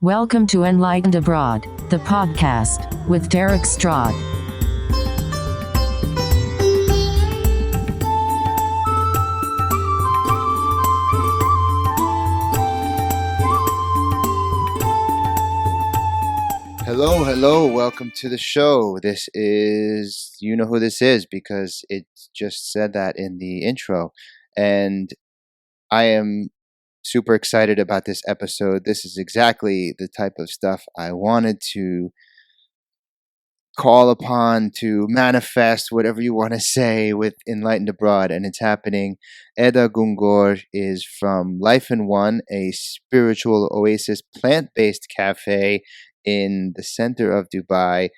Welcome to Enlightened Abroad, the podcast, with Derek Stroud. Hello, welcome to the show. This is, you know who this is because it just said that in the intro. And I am super excited about this episode. This is exactly the type of stuff I wanted to call upon to manifest, whatever you want to say, with Enlightened Abroad, and it's happening. Eda Gungor is from Life in One, a spiritual oasis plant-based cafe in the center of Dubai,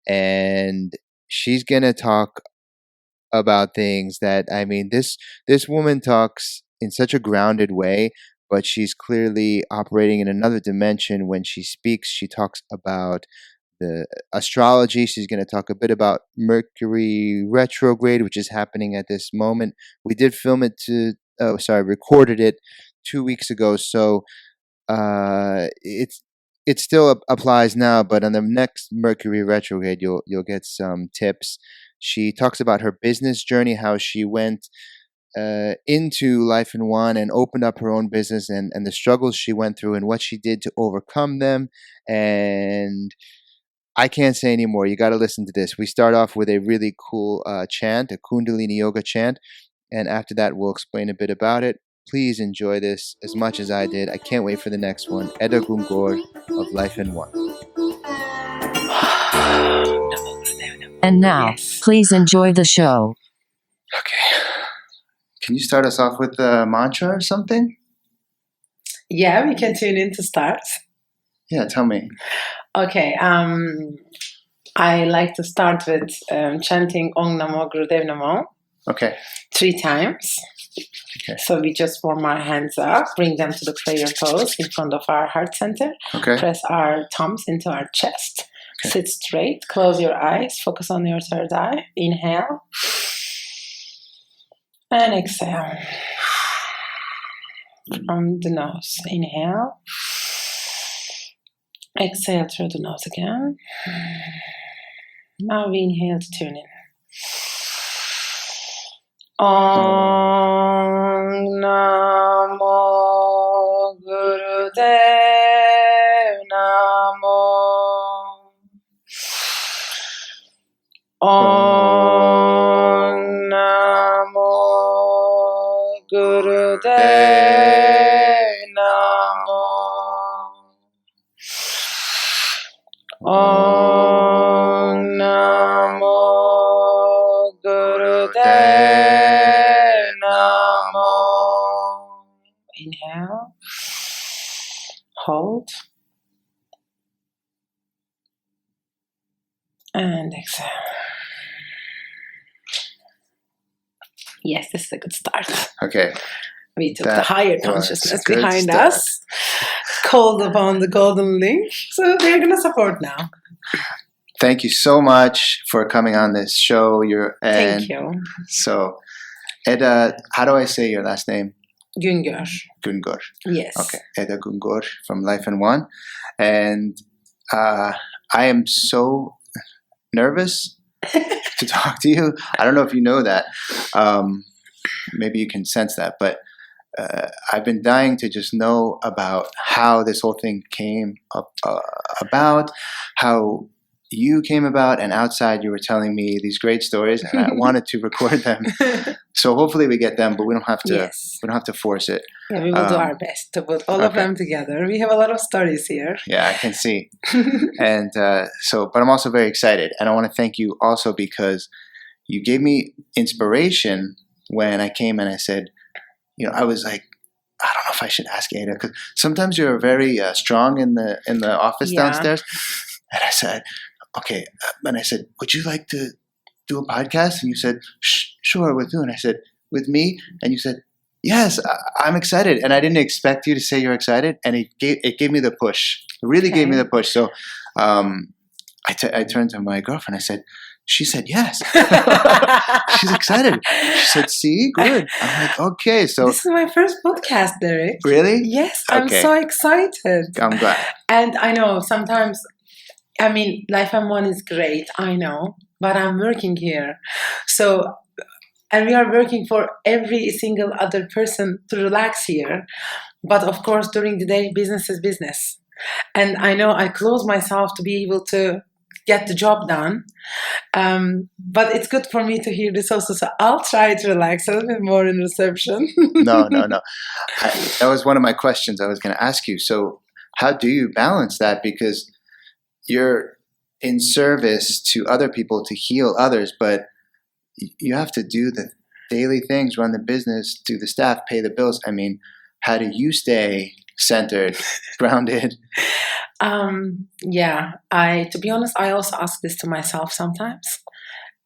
and she's gonna talk about things that, I mean, this woman talks in such a grounded way, but she's clearly operating in another dimension when she speaks. She talks about the astrology. She's going to talk a bit about Mercury Retrograde, which is happening at this moment. We did recorded it 2 weeks ago, so it still applies now, but on the next Mercury Retrograde, you'll get some tips. She talks about her business journey, how she went into Life in One and opened up her own business, and the struggles she went through and what she did to overcome them. And I can't say anymore. You got to listen to this. We start off with a really cool chant, a Kundalini yoga chant, and after that, we'll explain a bit about it. Please enjoy this as much as I did. I can't wait for the next one. Eda Gungor of Life in One. And now, please enjoy the show. Okay. Can you start us off with a mantra or something? Yeah, we can tune in to start. Yeah, tell me. Okay, I like to start with chanting Om Namo Gurudev Namo. Okay. 3 times. Okay. So we just warm our hands up, bring them to the prayer pose in front of our heart center. Okay. Press our thumbs into our chest. Okay. Sit straight, close your eyes, focus on your third eye. Inhale. And exhale. From the nose. Inhale. Exhale through the nose again. Now we inhale to tune in. Om Namo Gurudev Namo. Om Namo Gurudev Namo. Om Namo Gurudev Namo. Inhale. Hold. And exhale. Yes, this is a good start. Okay. We took the higher consciousness behind start. us, called upon the golden link, so they're going to support now. Thank you so much for coming on this show. Thank you. So, Eda, how do I say your last name? Gungor. Gungor. Yes. Okay. Eda Gungor from Life in One. And I am so nervous to talk to you. I don't know if you know that. Maybe you can sense that, but I've been dying to just know about how this whole thing came about, how you came about, and outside you were telling me these great stories, and I wanted to record them. So hopefully we get them, but we don't have to. Yes. We don't have to force it. Yeah, we will do our best to put all of them together. We have a lot of stories here. Yeah, I can see. And but I'm also very excited, and I want to thank you also because you gave me inspiration when I came and I said, I was like, I don't know if I should ask Eda, because sometimes you're very strong in the office downstairs. And I said, okay. And I said, would you like to do a podcast? And you said, sure, with who? And I said, with me. And you said, yes, I'm excited. And I didn't expect you to say you're excited. And it gave me the push. It really gave me the push. So I turned to my girlfriend. I said, She said, yes. She's excited. She said, see, good. I'm like, okay. So this is my first podcast, Derek. really? Yes, I'm Okay. so excited. I'm glad. And I know sometimes, I mean, Life M1 is great, I know, but I'm working here. So, and we are working for every single other person to relax here. But of course, during the day, business is business. And I know I close myself to be able to get the job done. But it's good for me to hear this also. So I'll try to relax a little bit more in reception. No. That was one of my questions I was going to ask you. So how do you balance that? Because you're in service to other people to heal others, but you have to do the daily things, run the business, do the staff, pay the bills. I mean, how do you stay centered, grounded? To be honest, I also ask this to myself sometimes.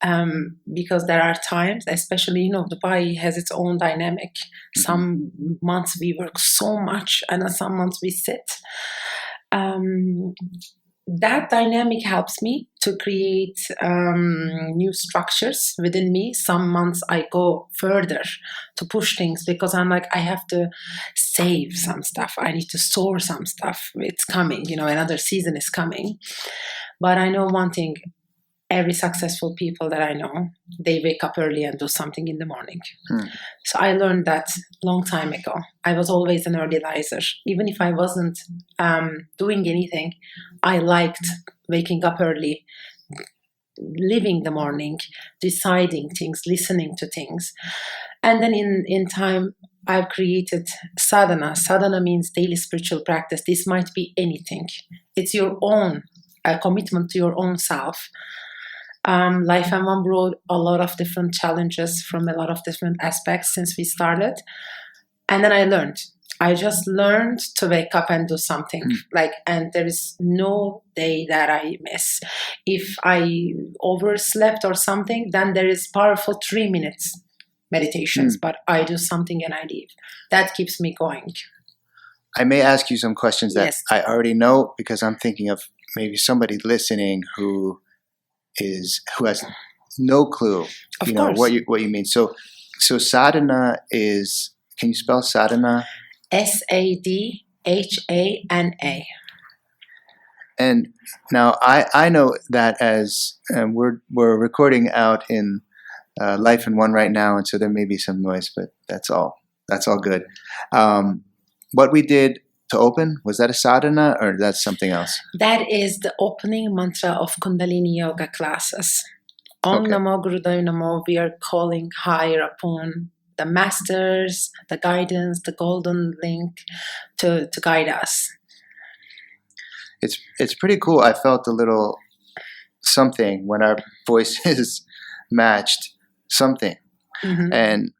Because there are times, especially, Dubai has its own dynamic. Mm-hmm. Some months we work so much, and then some months we sit. That dynamic helps me to create new structures within me. Some months I go further to push things because I'm like, I have to save some stuff. I need to store some stuff. It's coming, another season is coming. But I know one thing. Every successful people that I know, they wake up early and do something in the morning. So I learned that long time ago. I was always an early riser. Even if I wasn't doing anything, I liked waking up early, living the morning, deciding things, listening to things. And then in time, I've created sadhana. Sadhana means daily spiritual practice. This might be anything. It's your own commitment to your own self. Life M1 brought a lot of different challenges from a lot of different aspects since we started. And then I just learned to wake up and do something. And there is no day that I miss. If I overslept or something, then there is powerful 3 minutes meditations, but I do something and I leave. That keeps me going. I may ask you some questions that Yes. I already know because I'm thinking of maybe somebody listening who has no clue, Of course. what you mean. So sadhana is, can you spell sadhana? Sadhana. And now I know that as we're recording out in Life M1 right now, and so there may be some noise, but that's all good. What we did to open, was that a sadhana or that's something else? That is the opening mantra of Kundalini yoga classes. Okay. Namo Namo, we are calling higher upon the masters, the guidance, the golden link to guide us. It's pretty cool. I felt a little something when our voices matched something. Mm-hmm. And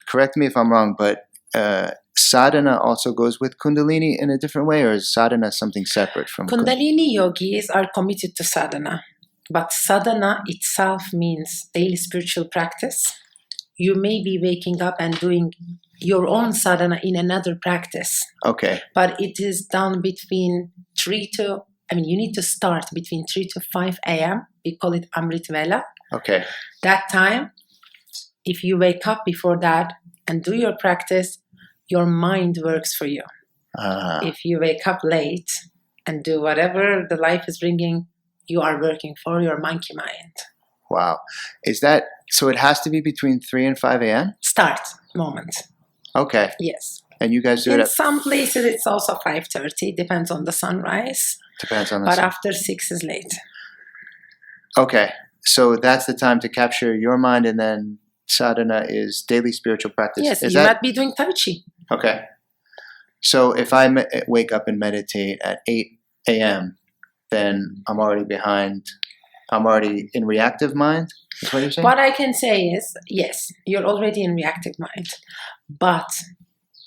correct me if I'm wrong, but sadhana also goes with Kundalini in a different way, or is sadhana something separate from Kundalini yogis are committed to sadhana, but sadhana itself means daily spiritual practice. You may be waking up and doing your own sadhana in another practice. Okay. But it is done between you need to start between 3 to 5 a.m. We call it Amrit Vela. Okay. That time, if you wake up before that and do your practice, your mind works for you. If you wake up late and do whatever the life is bringing, you are working for your monkey mind. Wow. Is that, so it has to be between 3 and 5 a.m.? Start moment. Okay. Yes. And you guys do it In at... some places it's also 5:30, depends on the sunrise. Depends on the But sun. after 6 is late. Okay. So that's the time to capture your mind, and then sadhana is daily spiritual practice. Yes, is you that... might be doing Tai Chi. Okay. So if I wake up and meditate at 8 a.m., then I'm already behind. I'm already in reactive mind? Is what you're saying? What I can say is, yes, you're already in reactive mind. But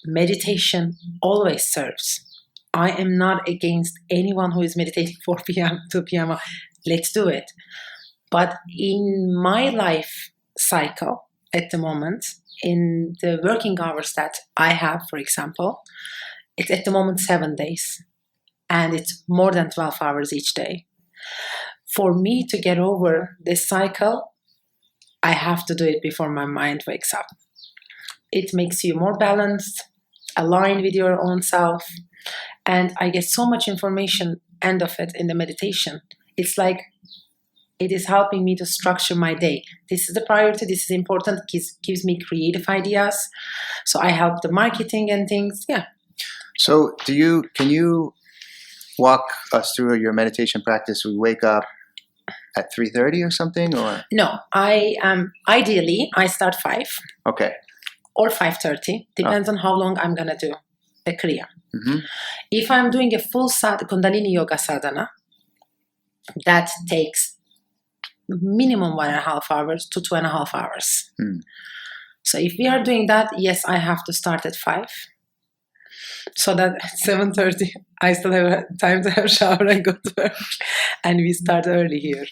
meditation always serves. I am not against anyone who is meditating 4 p.m., 2 p.m. Let's do it. But in my life cycle at the moment, in the working hours that I have, for example, it's at the moment 7 days. And it's more than 12 hours each day. for me to get over this cycle, I have to do it before my mind wakes up. It makes you more balanced, aligned with your own self. And I get so much information, end of it, in the meditation. It's like it is helping me to structure my day. This is the priority, this is important, gives me creative ideas. So I help the marketing and things, yeah. So can you walk us through your meditation practice? We wake up at 3:30 or something, or? No, ideally, I start 5. Okay. Or 5:30, depends on how long I'm going to do the Kriya. Mm-hmm. If I'm doing a full Kundalini yoga sadhana, that takes minimum 1.5 hours to 2.5 hours. So if we are doing that, yes, I have to start at 5. So that at 7:30, I still have time to have a shower and go to work. And we start early here.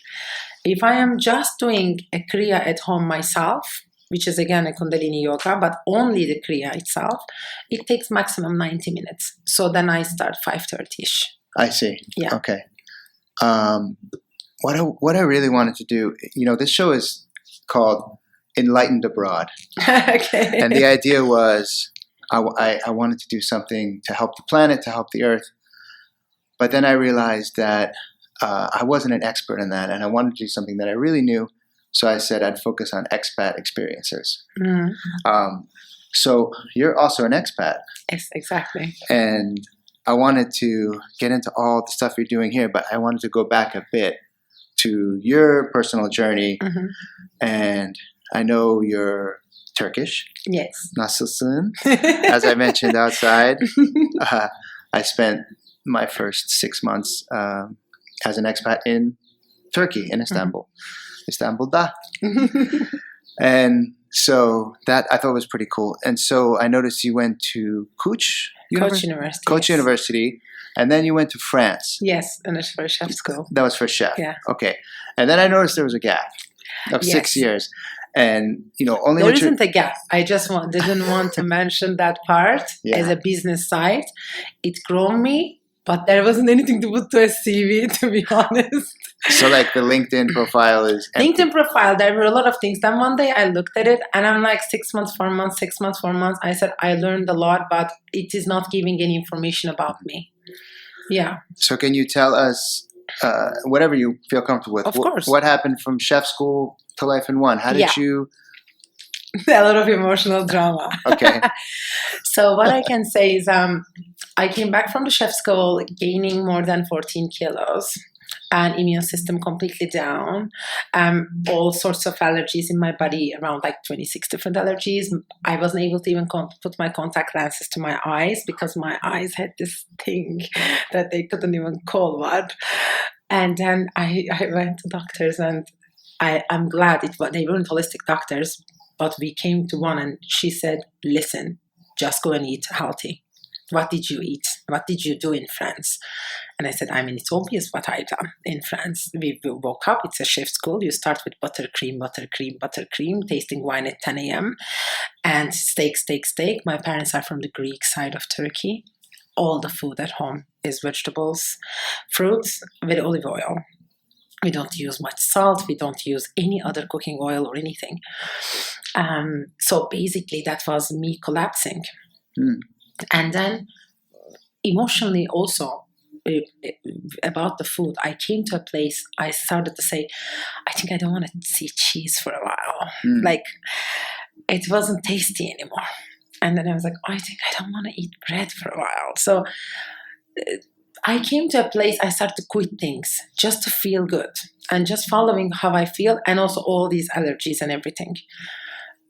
If I am just doing a Kriya at home myself, which is again a Kundalini yoga, but only the Kriya itself, it takes maximum 90 minutes. So then I start 5:30ish. I see. Yeah. Okay. What I really wanted to do, this show is called Enlightened Abroad. Okay. And the idea was I wanted to do something to help the planet, to help the earth. But then I realized that I wasn't an expert in that, and I wanted to do something that I really knew. So I said I'd focus on expat experiences. So you're also an expat. Yes, exactly. And I wanted to get into all the stuff you're doing here, but I wanted to go back a bit to your personal journey. And I know you're Turkish. Yes. Nasılsın? As I mentioned outside, I spent my first 6 months as an expat in Turkey, in Istanbul. Istanbul'da. And so that I thought was pretty cool. And so I noticed you went to Koç University. Koç yes. University. And then you went to France. Yes, and it's for chef school. That was for chef. Yeah. Okay. And then I noticed there was a gap of 6 years. And, only there isn't a gap. I just didn't want to mention that part as a business side. It grown me, but there wasn't anything to put to a CV, to be honest. So like the LinkedIn profile is empty. LinkedIn profile, there were a lot of things. Then one day I looked at it and I'm like 6 months, 4 months, 6 months, 4 months. I said, I learned a lot, but it is not giving any information about me. Yeah. So can you tell us, whatever you feel comfortable with, of course. What happened from chef school to Life in One? How did you... A lot of emotional drama. Okay. So what I can say is I came back from the chef school gaining more than 14 kilos. And immune system completely down, all sorts of allergies in my body, around like 26 different allergies. I wasn't able to even put my contact lenses to my eyes because my eyes had this thing that they couldn't even call what. And then I went to doctors, and I'm glad they weren't holistic doctors, but we came to one and she said, listen, just go and eat healthy. What did you eat? What did you do in France? And I said, it's obvious what I done in France. We woke up, it's a chef school. You start with buttercream, tasting wine at 10 a.m. and steak. My parents are from the Greek side of Turkey. All the food at home is vegetables, fruits with olive oil. We don't use much salt. We don't use any other cooking oil or anything. So basically that was me collapsing. And then emotionally also about the food, I came to a place I started to say, I think I don't want to see cheese for a while. Like it wasn't tasty anymore. And then I was like, I think I don't want to eat bread for a while. So I came to a place I started to quit things just to feel good and just following how I feel, and also all these allergies and everything.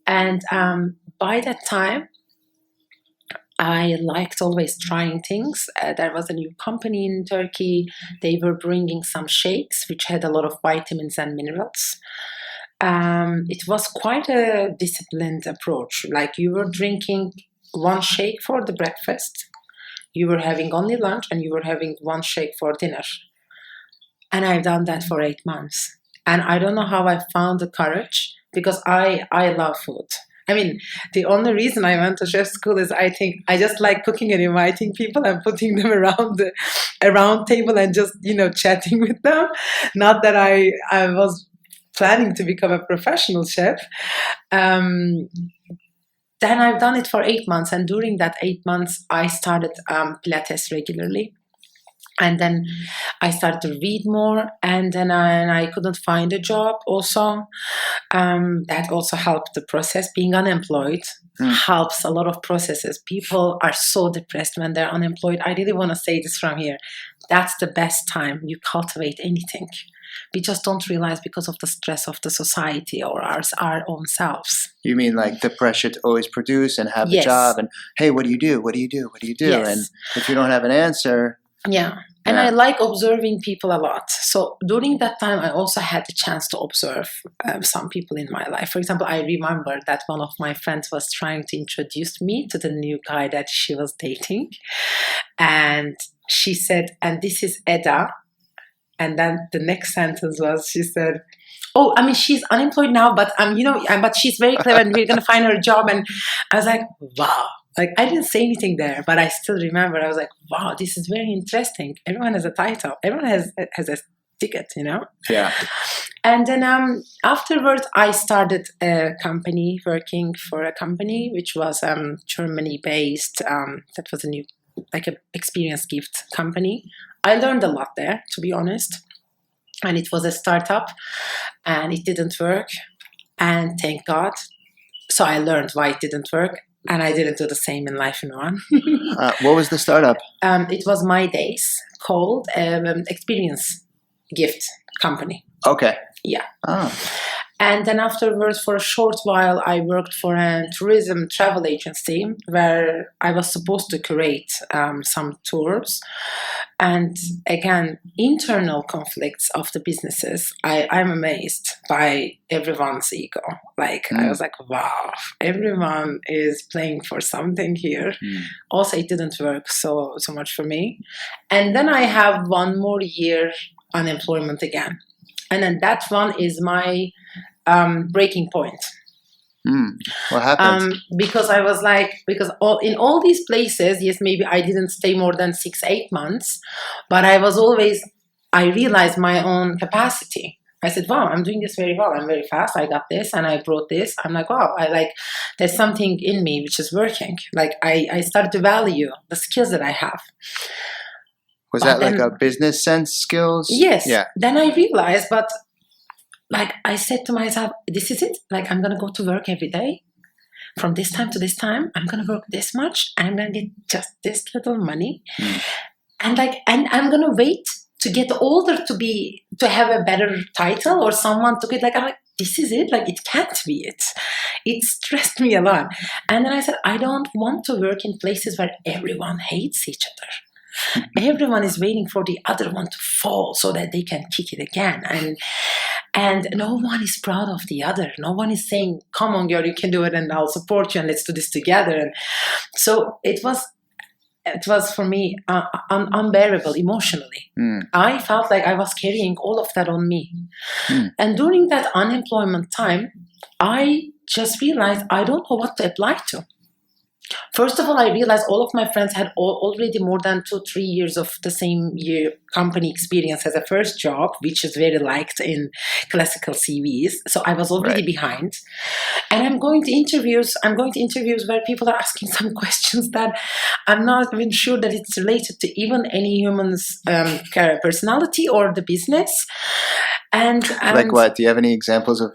And by that time, I liked always trying things. There was a new company in Turkey. They were bringing some shakes which had a lot of vitamins and minerals. It was quite a disciplined approach. Like you were drinking one shake for the breakfast, you were having only lunch, and you were having one shake for dinner. And I've done that for 8 months. And I don't know how I found the courage, because I love food. I mean, the only reason I went to chef school is I think I just like cooking and inviting people and putting them around a round table and just, chatting with them. Not that I was planning to become a professional chef. Then I've done it for 8 months, and during that 8 months, I started Pilates regularly. And then I started to read more, and then I couldn't find a job also. That also helped the process. Being unemployed helps a lot of processes. People are so depressed when they're unemployed. I really want to say this from here. That's the best time you cultivate anything. We just don't realize because of the stress of the society or our own selves. You mean like the pressure to always produce and have a job, and hey, what do you do? What do you do? What do you do? Yes. And if you don't have an answer. Yeah. And I like observing people a lot. So during that time, I also had the chance to observe some people in my life. For example, I remember that one of my friends was trying to introduce me to the new guy that she was dating. And she said, and this is Eda. And then the next sentence was, she said, oh, I mean, she's unemployed now, but but she's very clever and we're going to find her a job. And I was like, wow. Like, I didn't say anything there, but I still remember. I was like, wow, this is very interesting. Everyone has a title. Everyone has a ticket, Yeah. And then afterwards, I started a company, working for a company, which was Germany-based. That was a new, like a experience gift company. I learned a lot there, to be honest. And it was a startup, and it didn't work. And thank God. So I learned why it didn't work. And I didn't do the same in life in one. What was the startup? It was My Days, called Experience Gift Company. Okay. Yeah. Oh. And then afterwards, for a short while, I worked for a tourism travel agency where I was supposed to curate some tours. And again, internal conflicts of the businesses. I'm amazed by everyone's ego. Like, I was like, wow, everyone is playing for something here. Also, it didn't work so much for me. And then I have one more year unemployment again. And then that one is my breaking point. What happened? Because I was like, in all these places, yes, maybe I didn't stay more than 6-8 months, but I realized my own capacity. I said, wow, I'm doing this very well. I'm very fast. I got this and I brought this. I'm like, wow, there's something in me which is working. Like, I started to value the skills that I have. Was that like a business sense skills? Yes. Yeah. Then I realized, but like, I said to myself, this is it. Like, I'm going to go to work every day. From this time to this time, I'm going to work this much. And I'm going to get just this little money. And I'm going to wait to get older to have a better title or someone to get I'm like, this is it. Like, it can't be it. It stressed me a lot. And then I said, I don't want to work in places where everyone hates each other. Everyone is waiting for the other one to fall so that they can kick it again. And no one is proud of the other. No one is saying, come on, girl, you can do it and I'll support you and let's do this together. And so it was for me unbearable emotionally. I felt like I was carrying all of that on me. And during that unemployment time, I just realized I don't know what to apply to. First of all, I realized all of my friends had already more than 2-3 years of the same year company experience as a first job, which is very liked in classical CVs. So I was already behind. And I'm going to interviews where people are asking some questions that I'm not even sure that it's related to even any human's personality or the business. And like what? Do you have any examples of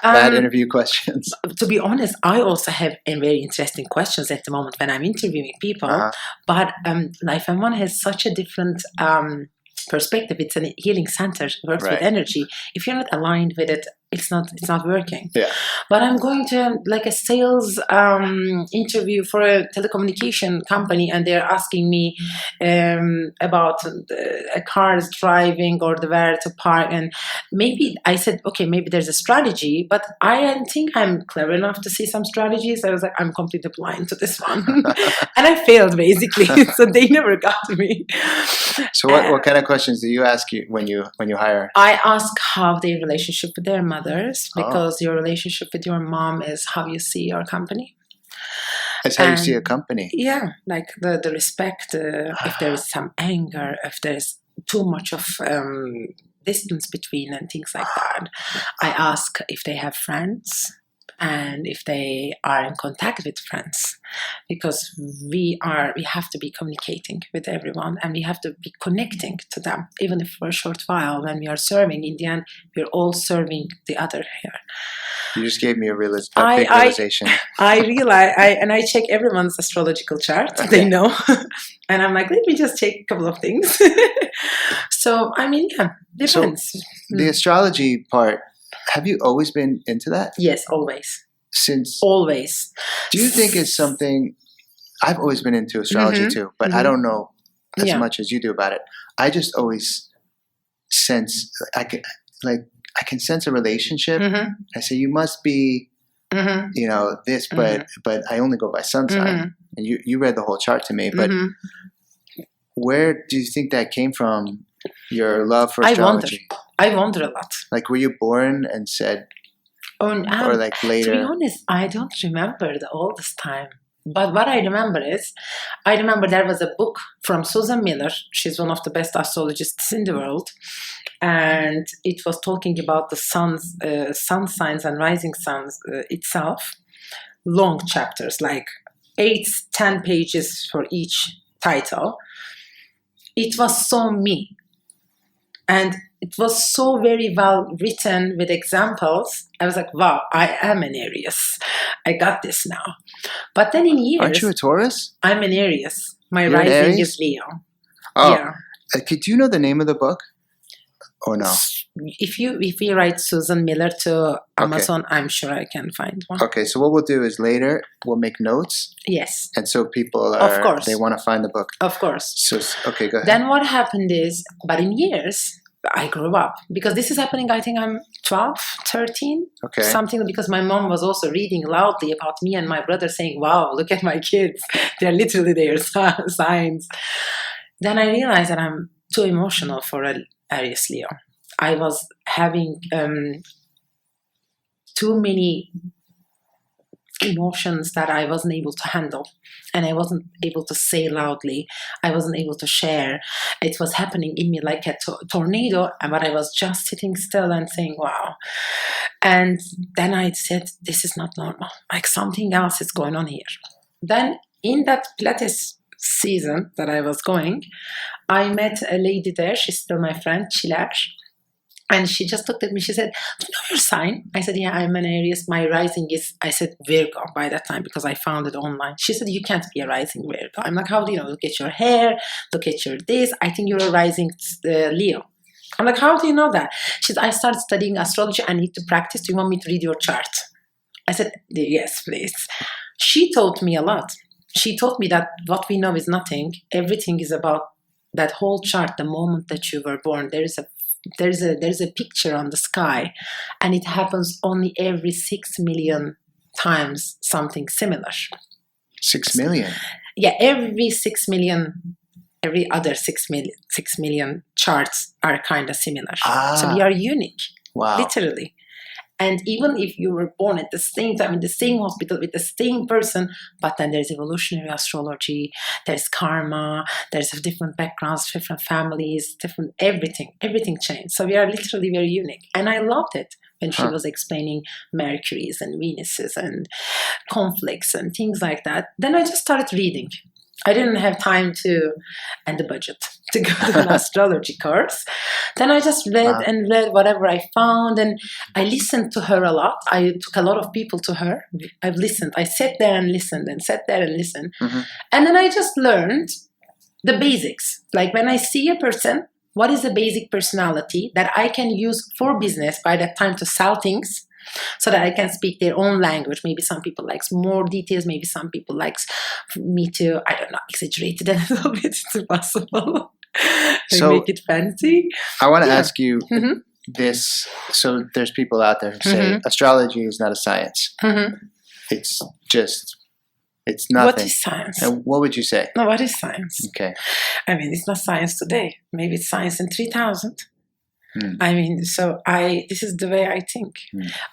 bad interview questions? To be honest, I also have very interesting questions at the moment when I'm interviewing people. But Life and One has such a different perspective. It's a healing center, works with energy. If you're not aligned with it, it's not working. Yeah. But I'm going to like a sales interview for a telecommunication company, and they're asking me about a car's driving or where to park. And maybe I said, okay, maybe there's a strategy, but I think I'm clever enough to see some strategies. I was like, I'm completely blind to this one. And I failed basically. So they never got to me. So what kind of questions do you ask when you hire? I ask how their relationship with their mother others, because your relationship with your mom is how you see your company. That's how you see a company. Yeah, like the respect, if there is some anger, if there is too much of distance between and things like that. I ask if they have friends and if they are in contact with friends, because we have to be communicating with everyone and we have to be connecting to them, even if for a short while. When we are serving, in the end we're all serving the other here. You just gave me a big realization. I realize, and I check everyone's astrological chart. Okay. They know, and I'm like, let me just check a couple of things. So I mean, yeah, depends. So the astrology part, have you always been into that? Yes, always. Always. Do you think it's something? I've always been into astrology too, but I don't know as much as you do about it. I just always sense I can sense a relationship. I say you must be, this, but I only go by sun sign. And you read the whole chart to me, but where do you think that came from? Your love for astrology? I wonder a lot. Like, were you born and said, or like later? To be honest, I don't remember all this time. But what I remember is, there was a book from Susan Miller. She's one of the best astrologists in the world. And it was talking about the sun signs and rising suns itself. Long chapters, like 8-10 pages for each title. It was so me. And it was so very well written with examples. I was like, wow, I am an Aries. I got this now. But then in years... Aren't you a Taurus? I'm an Aries. My You're rising is Leo. Oh. Yeah. Do you know the name of the book? Or no? If we write Susan Miller to Amazon, I'm sure I can find one. Okay, so what we'll do is later we'll make notes. Yes. And so people of course. They want to find the book. Of course. So, okay, go ahead. Then what happened is, but in years, I grew up. Because this is happening, I think I'm 12, 13. Okay. Something, because my mom was also reading loudly about me and my brother saying, wow, look at my kids. They're literally their signs. Then I realized that I'm too emotional for an Aries Leo. I was having too many emotions that I wasn't able to handle, and I wasn't able to say loudly. I wasn't able to share. It was happening in me like a tornado, but I was just sitting still and saying, wow. And then I said, this is not normal. Like something else is going on here. Then in that Pilates season that I was going, I met a lady there. She's still my friend, Chilar. And she just looked at me. She said, do you know your sign? I said, yeah, I'm an Aries. My rising is, I said, Virgo by that time, because I found it online. She said, you can't be a rising Virgo. I'm like, how do you know? Look at your hair. Look at your this. I think you're a rising Leo. I'm like, how do you know that? She said, I started studying astrology. I need to practice. Do you want me to read your chart? I said, yes, please. She taught me a lot. She taught me that what we know is nothing. Everything is about that whole chart. The moment that you were born, there's a picture on the sky, and it happens only every 6 million times something similar. 6 million? Yeah, every 6 million, every other 6 million charts are kind of similar. So we are unique. Wow. Literally. And even if you were born at the same time in the same hospital with the same person, but then there's evolutionary astrology, there's karma, there's different backgrounds, different families, different everything changed. So we are literally very unique. And I loved it when she was explaining Mercury's and Venus's and conflicts and things like that. Then I just started reading. I didn't have time and the budget to go to an astrology course. Then I just read and read whatever I found, and I listened to her a lot. I took a lot of people to her. I've listened. I sat there and listened and sat there and listened. Mm-hmm. And then I just learned the basics. Like when I see a person, what is the basic personality that I can use for business by that time to sell things, so that I can speak their own language. Maybe some people likes more details. Maybe some people likes me to, I don't know, exaggerate it a little bit. It's impossible. So make it fancy. I want to ask you this. So there's people out there who say astrology is not a science. It's nothing. What is science? And what would you say? No, what is science? Okay. I mean, it's not science today. Maybe it's science in 3000. I mean, this is the way I think.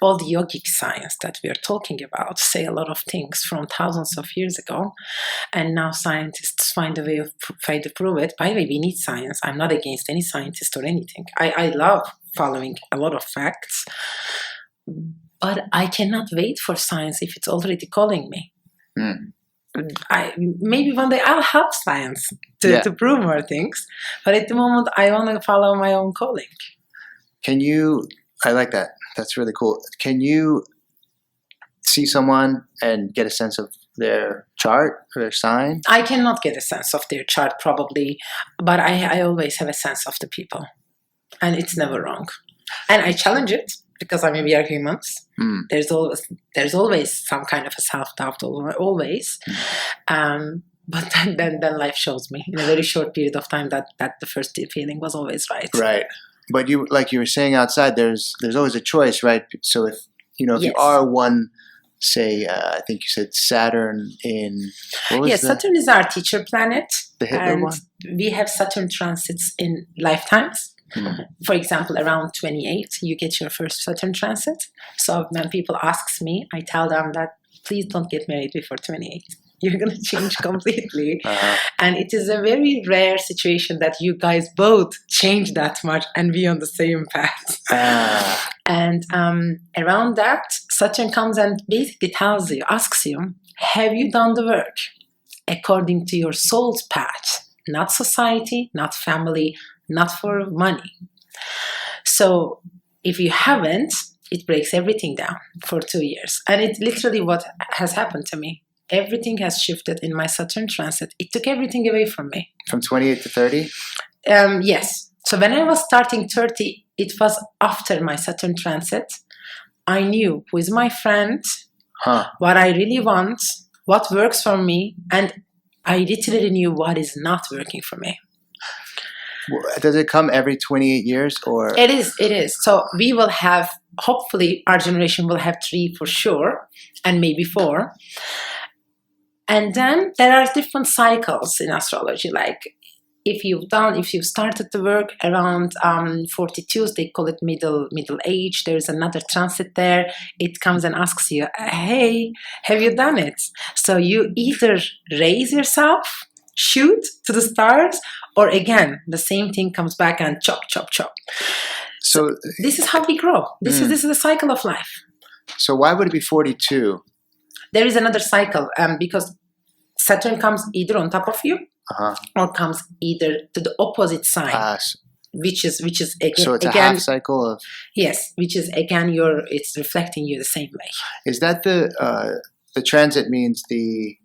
All the yogic science that we are talking about say a lot of things from thousands of years ago, and now scientists find a way to prove it. By the way, we need science. I'm not against any scientist or anything. I love following a lot of facts, but I cannot wait for science if it's already calling me. Maybe one day I'll help science to prove more things, but at the moment I want to follow my own calling. I like that. That's really cool. Can you see someone and get a sense of their chart or their sign? I cannot get a sense of their chart probably, but I always have a sense of the people, and it's never wrong. And I challenge it because we are humans. There's always some kind of a self-doubt, always. But then life shows me in a very short period of time that the first feeling was always right. Right. But you were saying outside, there's always a choice, right? So if you are one, say, I think you said Saturn in... Saturn is our teacher planet. The Hitler one? We have Saturn transits in lifetimes. For example, around 28, you get your first Saturn transit. So when people ask me, I tell them that please don't get married before 28. You're going to change completely. And it is a very rare situation that you guys both change that much and be on the same path. And around that, Saturn comes and basically asks you, have you done the work according to your soul's path? Not society, not family, not for money. So if you haven't, it breaks everything down for 2 years. And it's literally what has happened to me. Everything has shifted in my Saturn transit. It took everything away from me. From 28 to 30? Yes. So when I was starting 30, it was after my Saturn transit. I knew who is my friend, what I really want, what works for me, and I literally knew what is not working for me. Does it come every 28 years or? It is. So we will have, hopefully our generation will have 3 for sure, and maybe 4. And then there are different cycles in astrology. Like if you've started the work around 42, they call it middle age. There's another transit there. It comes and asks you, hey, have you done it? So you either raise yourself, shoot to the stars, or again, the same thing comes back and chop, chop, chop. So this is how we grow. This is the cycle of life. So why would it be 42? There is another cycle because Saturn comes either on top of you or comes either to the opposite side, which is again. So it's a half cycle of. Yes, which is again it's reflecting you the same way. Is that the transit means the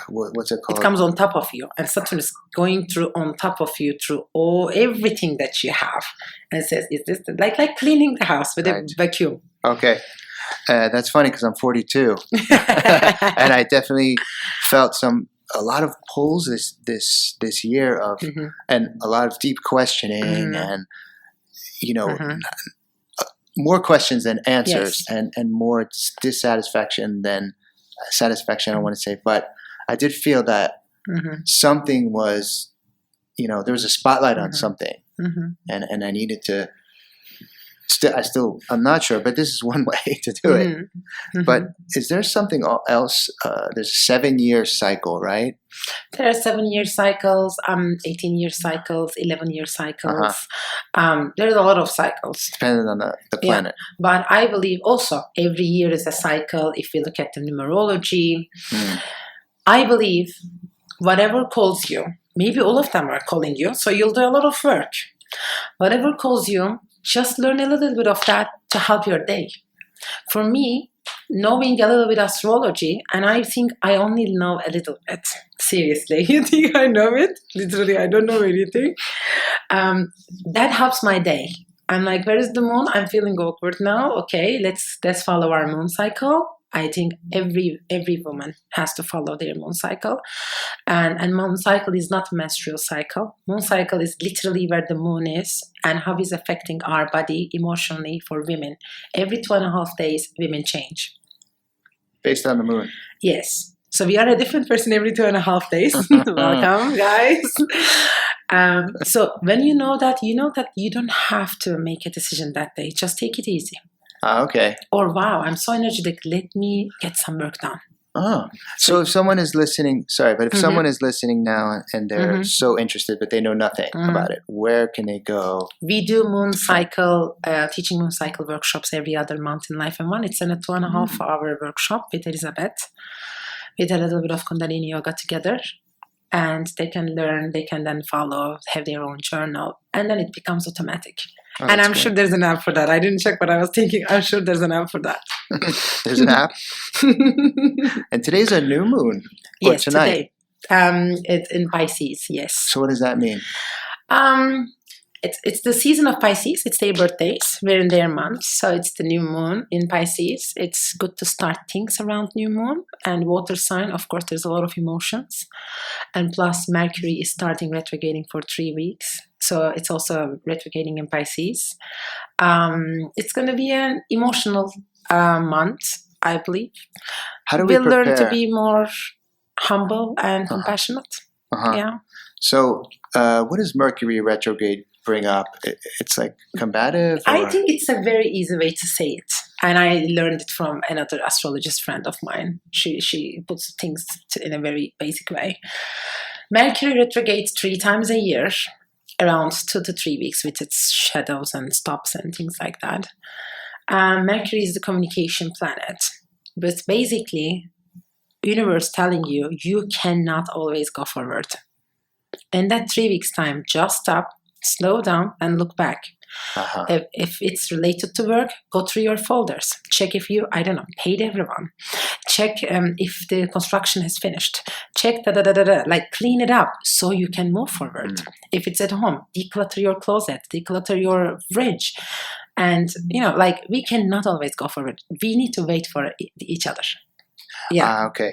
what's it called? It comes on top of you, and Saturn is going through on top of you through everything that you have, and it says, "Is this like cleaning the house with a vacuum?" Okay. That's funny because I'm 42, and I definitely felt a lot of pulls this year of, and a lot of deep questioning, and more questions than answers, and more dissatisfaction than satisfaction. I want to say, but I did feel that something was, there was a spotlight on something, and I needed to. I'm not sure, but this is one way to do it. But is there something else? There's a 7-year cycle, right? There are 7-year cycles, 18-year cycles, 11-year cycles. There's a lot of cycles. Depending on the planet. Yeah. But I believe also every year is a cycle. If you look at the numerology, I believe whatever calls you, maybe all of them are calling you, so you'll do a lot of work. Whatever calls you, just learn a little bit of that to help your day. For me, knowing a little bit astrology, and I think I only know a little bit. Seriously, you think I know it? Literally, I don't know anything. That helps my day. I'm like, where is the moon? I'm feeling awkward now. Okay, let's follow our moon cycle. I think every woman has to follow their moon cycle. And moon cycle is not menstrual cycle. Moon cycle is literally where the moon is and how it's affecting our body emotionally for women. Every 2.5 days, women change. Based on the moon? Yes. So we are a different person every 2.5 days. Welcome, guys. So when you know that you don't have to make a decision that day. Just take it easy. Okay. Or, wow, I'm so energetic. Let me get some work done. Oh, so if someone is listening, sorry, but if Mhm. someone is listening now and they're Mhm. so interested, but they know nothing about it, where can they go? We do moon cycle, teaching moon cycle workshops every other month in Life and One. It's in a 2.5-hour workshop with Elizabeth, with a little bit of Kundalini yoga together. And they can learn, they can then follow, have their own journal, and then it becomes automatic. Oh, and that's I'm great. sure there's an app for that. I didn't check, but I was thinking, I'm sure there's an app for that. There's an app? And today's a new moon? Or Yes, tonight? today. It's in Pisces, yes. So what does that mean? It's the season of Pisces. It's their birthdays. We're in their month, so it's the new moon in Pisces. It's good to start things around new moon. And water sign, of course, there's a lot of emotions. And plus, Mercury is starting retrograding for 3 weeks. So it's also retrograding in Pisces. It's going to be an emotional month, I believe. How do we We'll prepare? learn to be more humble and compassionate. Yeah. So what does Mercury retrograde bring up? It's like combative? Or? I think it's a very easy way to say it. And I learned it from another astrologist friend of mine. She puts things in a very basic way. Mercury retrogrades 3 times a year, around 2 to 3 weeks with its shadows and stops and things like that. Mercury is the communication planet. But basically, universe telling you, you cannot always go forward. In that 3 weeks time, just stop, slow down, and look back. If it's related to work, go through your folders. Check if you, paid everyone. Check if the construction has finished. Check like clean it up so you can move forward. If it's at home, declutter your closet, declutter your fridge. And, we cannot always go forward. We need to wait for each other. Yeah. Okay.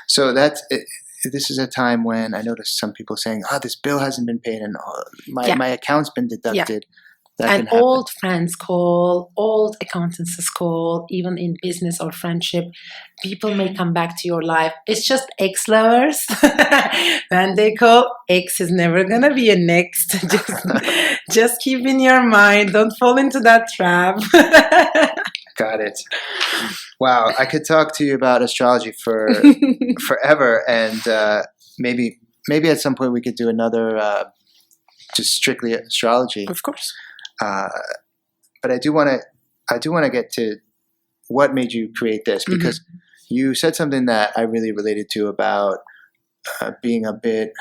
So this is a time when I noticed some people saying, this bill hasn't been paid and my account's been deducted. That and old friends call, old acquaintances call, even in business or friendship. People may come back to your life. It's just ex-lovers. When they call, ex is never going to be a next. Just keep in your mind. Don't fall into that trap. Got it. Wow. I could talk to you about astrology for forever. And maybe at some point we could do another just strictly astrology. Of course. But I do want to get to what made you create this, because you said something that I really related to about being a bit,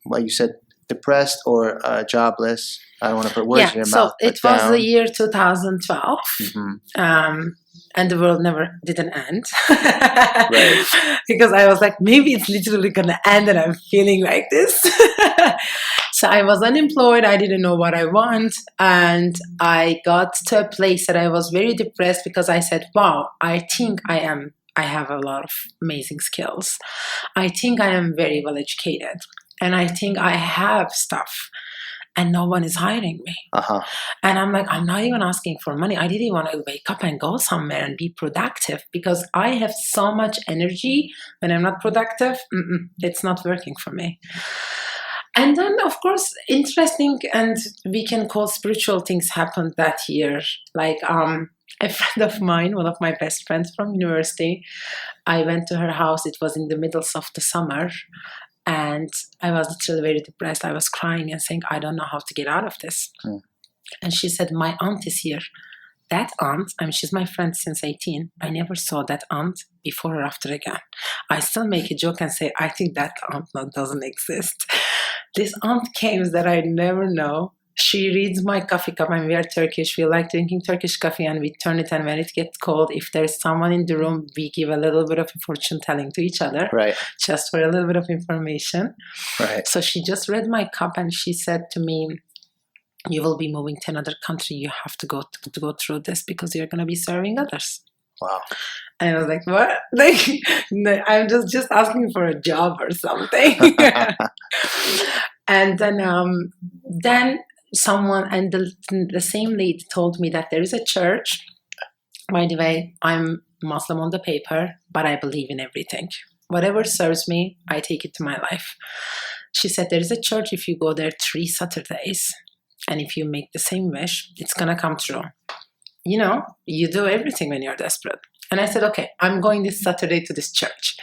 well, you said depressed or jobless. I don't want to put words in your mouth. So it was the year 2012. And the world never didn't end. Right. Because I was like, maybe it's literally going to end and I'm feeling like this. So I was unemployed. I didn't know what I want. And I got to a place that I was very depressed because I said, wow, I think I have a lot of amazing skills. I think I am very well educated. And I think I have stuff. And no one is hiring me. And I'm like, I'm not even asking for money. I didn't want to wake up and go somewhere and be productive because I have so much energy. When I'm not productive, it's not working for me. And then, of course, interesting and we can call spiritual things happened that year. Like a friend of mine, one of my best friends from university, I went to her house. It was in the middle of the summer. And I was literally very depressed. I was crying and saying, I don't know how to get out of this. And she said, my aunt is here. That aunt, she's my friend since 18. I never saw that aunt before or after again. I still make a joke and say, I think that aunt doesn't exist. This aunt came that I never know. She reads my coffee cup, and we are Turkish. We like drinking Turkish coffee, and we turn it, and when it gets cold, if there's someone in the room, we give a little bit of fortune telling to each other, right? Just for a little bit of information. Right. So she just read my cup, and she said to me, you will be moving to another country. You have to go through this because you're going to be serving others. Wow. And I was like, what? Like, no, I'm just asking for a job or something. And then someone, and the same lady told me that there is a church. By the way, I'm Muslim on the paper, but I believe in everything. Whatever serves me, I take it to my life. she said, there is a church, if you go there 3 Saturdays, and if you make the same wish, it's going to come true. You know, you do everything when you're desperate. And I said, okay, I'm going this Saturday to this church.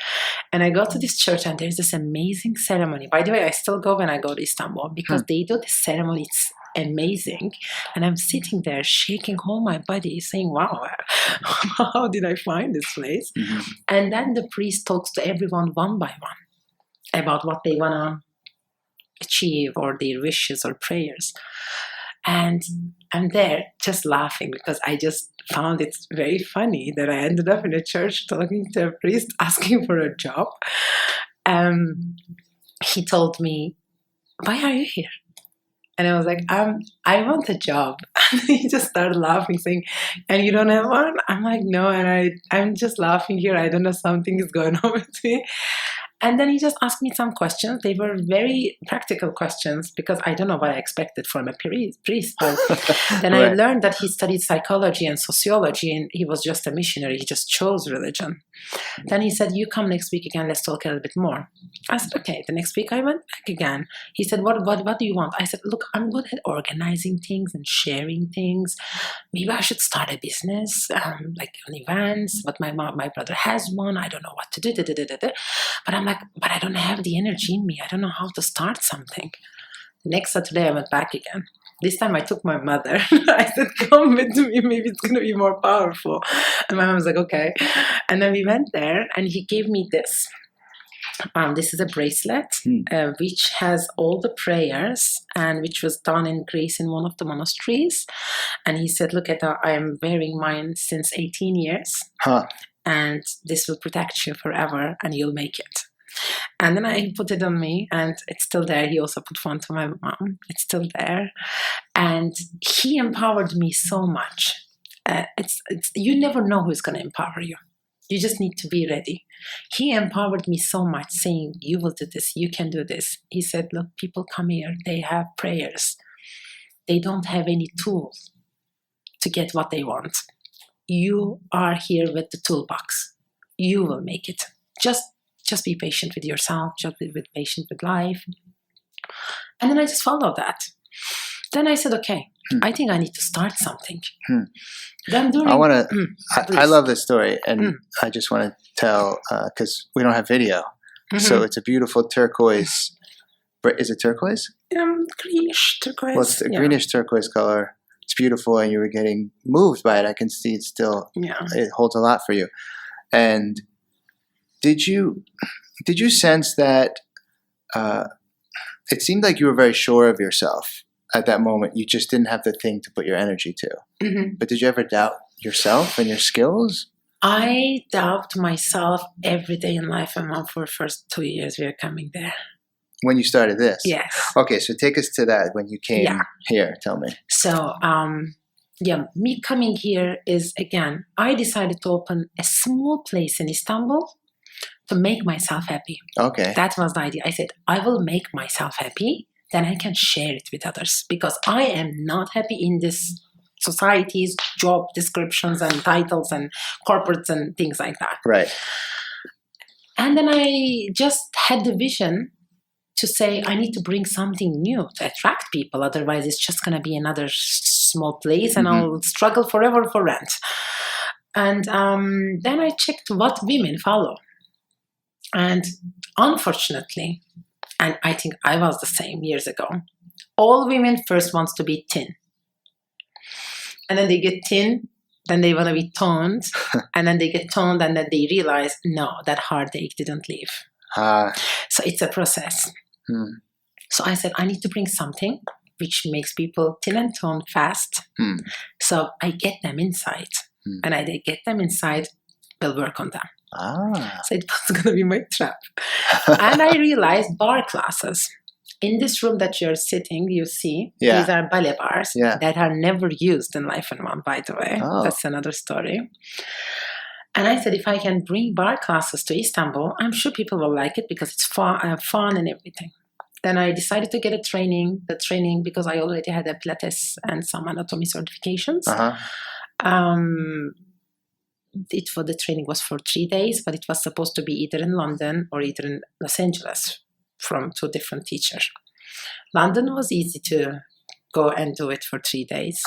And I go to this church, and there's this amazing ceremony. By the way, I still go when I go to Istanbul, because they do this ceremony. It's amazing. And I'm sitting there shaking all my body, saying, wow, how did I find this place? And then the priest talks to everyone one by one about what they want to achieve, or their wishes or prayers. And I'm there just laughing, because I just found it very funny that I ended up in a church talking to a priest asking for a job. He told me, why are you here? And I was like, I want a job. And he just started laughing, saying, and you don't have one? I'm like, no, and I'm just laughing here. I don't know, something is going on with me. And then he just asked me some questions. They were very practical questions, because I don't know what I expected from a priest. But then Right. I learned that he studied psychology and sociology, and he was just a missionary. He just chose religion. Then he said, you come next week again, let's talk a little bit more. I said, okay. The next week I went back again. He said, what do you want? I said, look, I'm good at organizing things and sharing things. Maybe I should start a business, like on events, but my brother has one. I don't know what to do. But I'm like, but I don't have the energy in me. I don't know how to start something. The next Saturday I went back again. This time I took my mother. I said, come with me, maybe it's going to be more powerful. And my mom was like, okay. And then we went there, and he gave me this. This is a bracelet, which has all the prayers, and which was done in Greece in one of the monasteries. And he said, look, Eda, I am wearing mine since 18 years. And this will protect you forever, and you'll make it. And then I put it on me, and it's still there. He also put one to my mom. It's still there. And he empowered me so much. You never know who's going to empower you. You just need to be ready. He empowered me so much, saying, you will do this, you can do this. He said, look, people come here, they have prayers. They don't have any tools to get what they want. You are here with the toolbox. You will make it. Just be patient with yourself, just be patient with life. And then I just followed that. Then I said, okay, I think I need to start something. Then I love this story, and I just want to tell, because we don't have video. So it's a beautiful turquoise. Is it turquoise? Greenish turquoise. Well, it's a greenish turquoise color. It's beautiful, and you were getting moved by it. I can see it's still, it holds a lot for you. And did you sense that it seemed like you were very sure of yourself at that moment? You just didn't have the thing to put your energy to. But did you ever doubt yourself and your skills? I doubt myself every day in life, and for the first 2 years we are coming there. When you started this? Yes. Okay, so take us to that when you came here. Tell me. So, me coming here is, again, I decided to open a small place in Istanbul to make myself happy. Okay. That was the idea. I said, I will make myself happy, then I can share it with others, because I am not happy in this society's job descriptions and titles and corporates and things like that. Right. And then I just had the vision to say, I need to bring something new to attract people. Otherwise, it's just going to be another small place, and I'll struggle forever for rent. And then I checked what women follow. And unfortunately, and I think I was the same years ago, all women first wants to be thin. And then they get thin, then they want to be toned, and then they get toned, and then they realize, no, that heartache didn't leave. So it's a process. So I said, I need to bring something which makes people thin and toned fast. So I get them inside. And I get them inside, we'll work on them. So it was going to be my trap. And I realized bar classes. In this room that you're sitting, you see, these are ballet bars that are never used in Life in One, by the way. That's another story. And I said, if I can bring bar classes to Istanbul, I'm sure people will like it, because it's fun and everything. Then I decided to get the training, because I already had a Pilates and some anatomy certifications. The training was for 3 days, but it was supposed to be either in London or either in Los Angeles. from 2 different teachers. London was easy to go and do it for 3 days.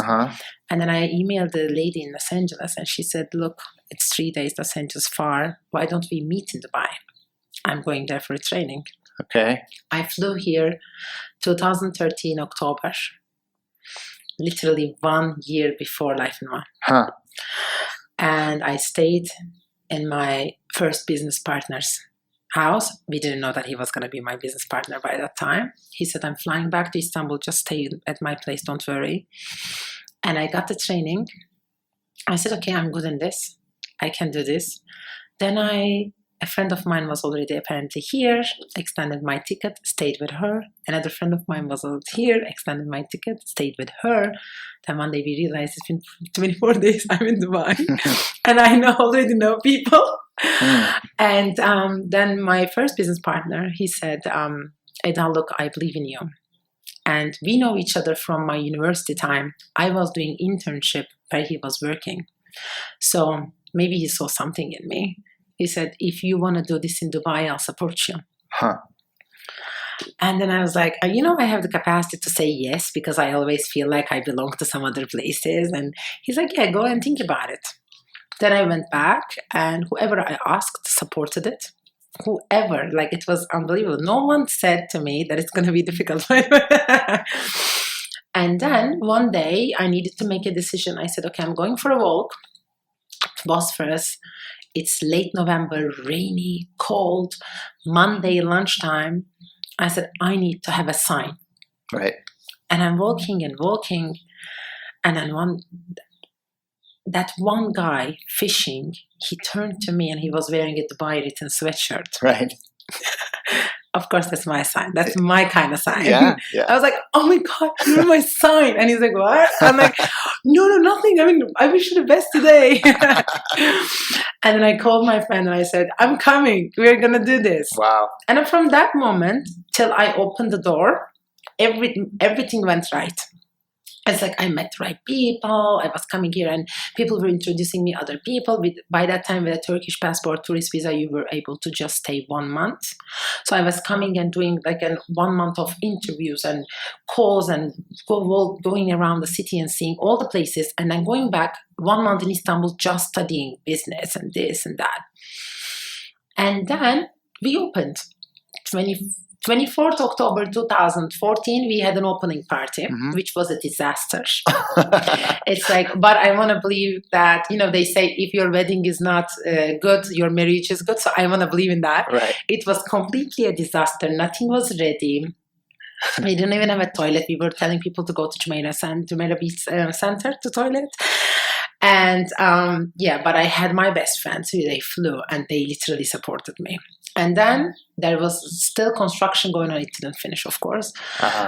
And then I emailed the lady in Los Angeles and she said, look, it's 3 days, Los Angeles far. Why don't we meet in Dubai? I'm going there for a training. Okay. I flew here 2013 October, literally 1 year before Life in One. And I stayed in my first business partner's house. We didn't know that he was going to be my business partner by that time. He said, I'm flying back to Istanbul, just stay at my place, don't worry. And I got the training. I said, okay, I'm good in this. I can do this. Then a friend of mine was already apparently here, extended my ticket, stayed with her. Another friend of mine was here, extended my ticket, stayed with her. Then one day we realized it's been 24 days I'm in Dubai and I already know people. And then my first business partner, he said, Eda, look, I believe in you. And we know each other from my university time. I was doing internship where he was working. So maybe he saw something in me. He said, if you want to do this in Dubai, I'll support you. And then I was like, I have the capacity to say yes, because I always feel like I belong to some other places. And he's like, yeah, go and think about it. Then I went back and whoever I asked supported it. Whoever, like it was unbelievable. No one said to me that it's going to be difficult. And then one day I needed to make a decision. I said, okay, I'm going for a walk. Bosphorus. It's late November, rainy, cold, Monday lunchtime. I said, I need to have a sign. Right. And I'm walking and walking. And then that one guy fishing, he turned to me and he was wearing a Dubai written sweatshirt. Right. Of course, that's my sign. That's my kind of sign. Yeah. I was like, oh my God, you're my sign. And he's like, what? I'm like, no, nothing. I mean, I wish you the best today. And then I called my friend and I said, I'm coming. We're going to do this. Wow. And from that moment till I opened the door, everything went right. It's like I met the right people. I was coming here and people were introducing me other people. By that time, with a Turkish passport, tourist visa, you were able to just stay 1 month. So I was coming and doing like 1 month of interviews and calls and going around the city and seeing all the places. And then going back 1 month in Istanbul, just studying business and this and that. And then we opened 24th October 2014, we had an opening party, which was a disaster. It's like, but I want to believe that, they say if your wedding is not good, your marriage is good. So I want to believe in that. Right. It was completely a disaster. Nothing was ready. We didn't even have a toilet. We were telling people to go to Jumeirah Beach Center to toilet. And but I had my best friends who they flew and they literally supported me. And then there was still construction going on. It didn't finish, of course.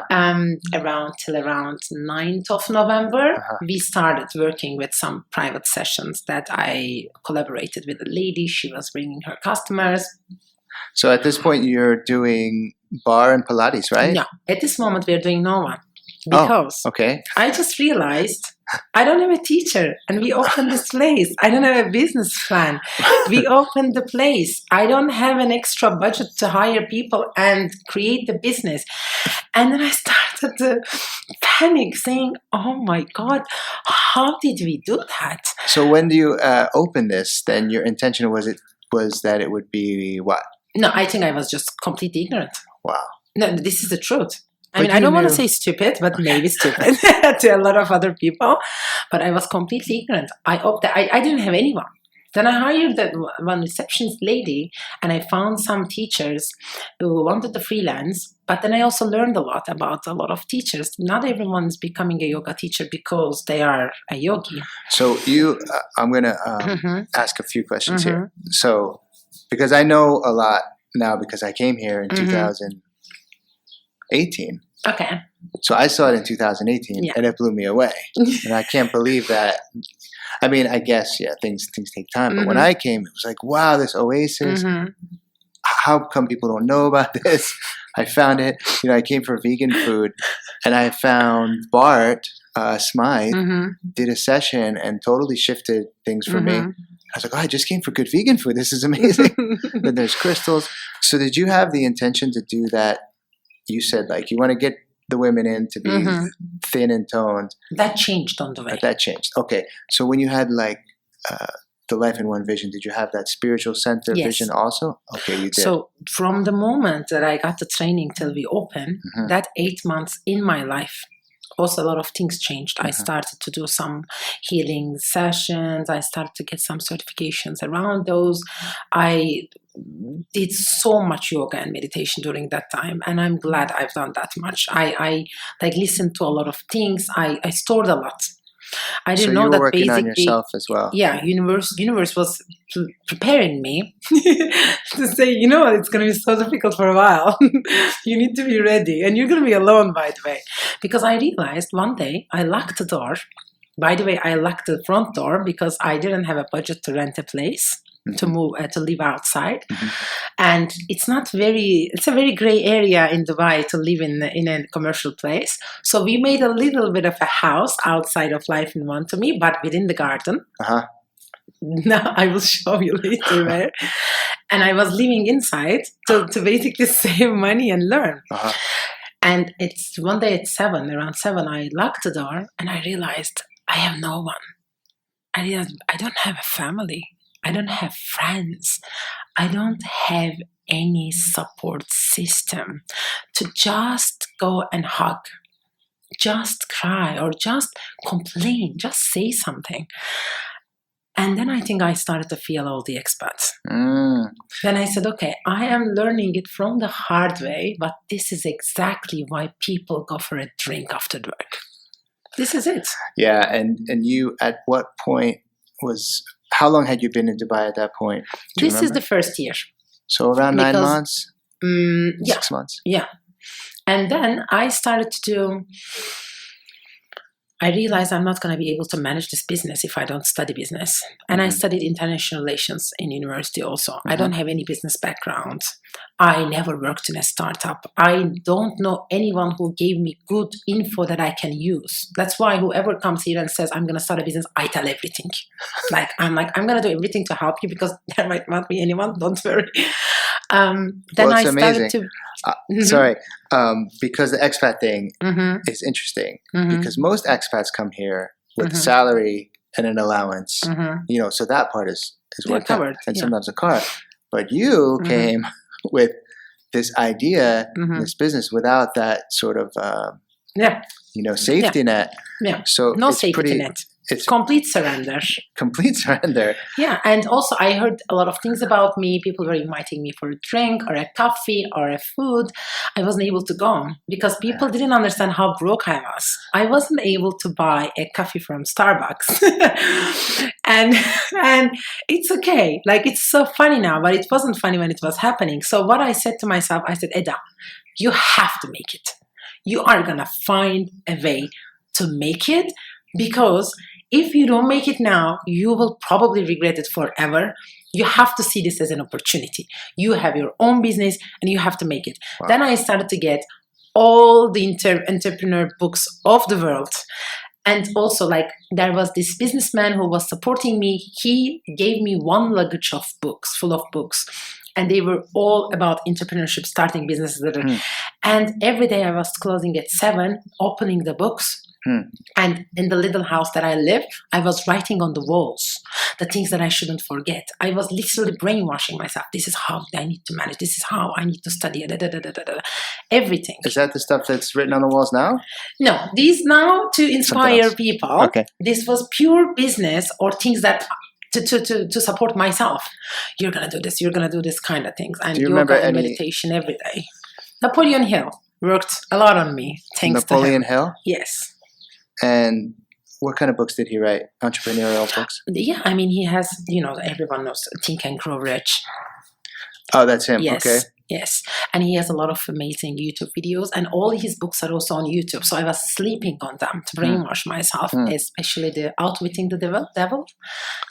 Around 9th of November, we started working with some private sessions that I collaborated with a lady. She was bringing her customers. So at this point, you're doing bar and Pilates, right? No, at this moment, we're doing no one. Because I just realized I don't have a teacher and we opened this place. I don't have a business plan. We opened the place. I don't have an extra budget to hire people and create the business. And then I started to panic saying, oh my God, how did we do that? So when do you open this, then your intention was that it would be what? No, I think I was just completely ignorant. Wow. No, this is the truth. I mean, I don't want to say stupid, but maybe stupid to a lot of other people. But I was completely ignorant. I didn't have anyone. Then I hired that one receptionist lady, and I found some teachers who wanted the freelance. But then I also learned a lot about a lot of teachers. Not everyone is becoming a yoga teacher because they are a yogi. So I'm going to ask a few questions here. So, because I know a lot now because I came here in 2018. Okay. So I saw it in 2018 and it blew me away. And I can't believe that. I mean, I guess, things take time. But when I came, it was like, wow, this oasis. How come people don't know about this? I found it. I came for vegan food and I found Bart Smythe did a session and totally shifted things for me. I was like, oh, I just came for good vegan food. This is amazing. Then there's crystals. So did you have the intention to do that? You said like you want to get the women in to be thin and toned. That changed on the way. That changed. Okay. So when you had like the Life in One vision, did you have that spiritual center vision also? Okay, you did. So from the moment that I got the training till we open, that 8 months in my life, also a lot of things changed. I started to do some healing sessions. I started to get some certifications around those. I did so much yoga and meditation during that time, and I'm glad I've done that much. I like listened to a lot of things. I stored a lot. I didn't know that working basically on yourself as well. Yeah, universe was preparing me to say, you know, it's going to be so difficult for a while. You need to be ready, and you're going to be alone, by the way, because I realized one day I locked the door. By the way, I locked the front door because I didn't have a budget to rent a place to move to live outside, and it's a very gray area in Dubai to live in a commercial place. So we made a little bit of a house outside of Life in One to me, but within the garden. Now I will show you later where. And I was living inside to basically save money and learn. And it's one day at around 7, I locked the door and I realized I have no one. I realized I don't have a family. I don't have friends. I don't have any support system to just go and hug, just cry, or just complain, just say something. And then I think I started to feel all the expats. Then I said, okay, I am learning it from the hard way, but this is exactly why people go for a drink after work. This is it. Yeah, and you, at what point how long had you been in Dubai at that point? This is the first year. So around 9 months? 6 months? Yeah. And then I started to I realized I'm not going to be able to manage this business if I don't study business. And I studied international relations in university also. I don't have any business background. I never worked in a startup. I don't know anyone who gave me good info that I can use. That's why whoever comes here and says, I'm going to start a business, I tell everything. I'm going to do everything to help you because there might not be anyone. Don't worry. Then I started to... Sorry, because the expat thing is interesting because most expats come here with salary and an allowance, so that part is worked covered, out, and sometimes a car. But you came with this idea, this business without that sort of, safety net. Yeah. So no it's safety net. It's complete surrender. Complete surrender. Yeah, and also I heard a lot of things about me. People were inviting me for a drink or a coffee or a food. I wasn't able to go because people didn't understand how broke I was. I wasn't able to buy a coffee from Starbucks. and it's okay. Like, it's so funny now, but it wasn't funny when it was happening. So what I said to myself, I said, Eda, you have to make it. You are going to find a way to make it, because if you don't make it now, you will probably regret it forever. You have to see this as an opportunity. You have your own business and you have to make it. Wow. Then I started to get all the entrepreneur books of the world. And also, there was this businessman who was supporting me. He gave me one luggage of books, full of books. And they were all about entrepreneurship, starting businesses. And every day I was closing at 7, opening the books. And in the little house that I live, I was writing on the walls the things that I shouldn't forget. I was literally brainwashing myself. This is how I need to manage. This is how I need to study. Everything. Is that the stuff that's written on the walls now? No, these now to inspire people. Okay. This was pure business or things that to support myself. You're gonna do this. You're gonna do this kind of things. And do you remember and meditation every day. Napoleon Hill worked a lot on me. Thanks to him. Napoleon Hill? Yes. And what kind of books did he write? Entrepreneurial books? Yeah, I mean, he has, everyone knows Think and Grow Rich. Oh, that's him. Yes, okay. Yes. And he has a lot of amazing YouTube videos, and all his books are also on YouTube. So I was sleeping on them to brainwash myself, especially the Outwitting the Devil.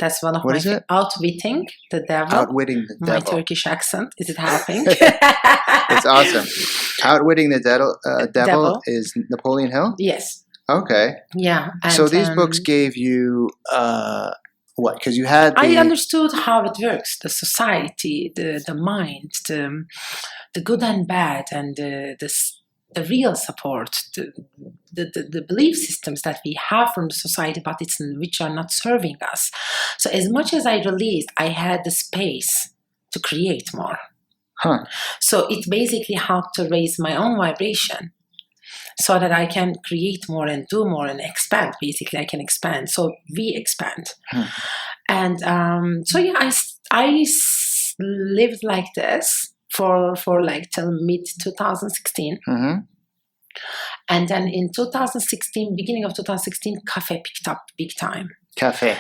That's one of what my... What is it? Outwitting the Devil. Outwitting the Devil. My Turkish accent. Is it helping? It's awesome. Outwitting the Devil is Napoleon Hill? Yes. Okay. Yeah. And, so these books gave you what? Because you had I understood how it works, the society, the mind, the good and bad, and the real support, the belief systems that we have from the society, but which are not serving us. So as much as I released, I had the space to create more. Huh. So it basically helped to raise my own vibration so that I can create more and do more and expand. Basically, I can expand. So we expand. And so yeah, I lived like this for like till mid 2016. And then in 2016, beginning of 2016, cafe picked up big time. Cafe.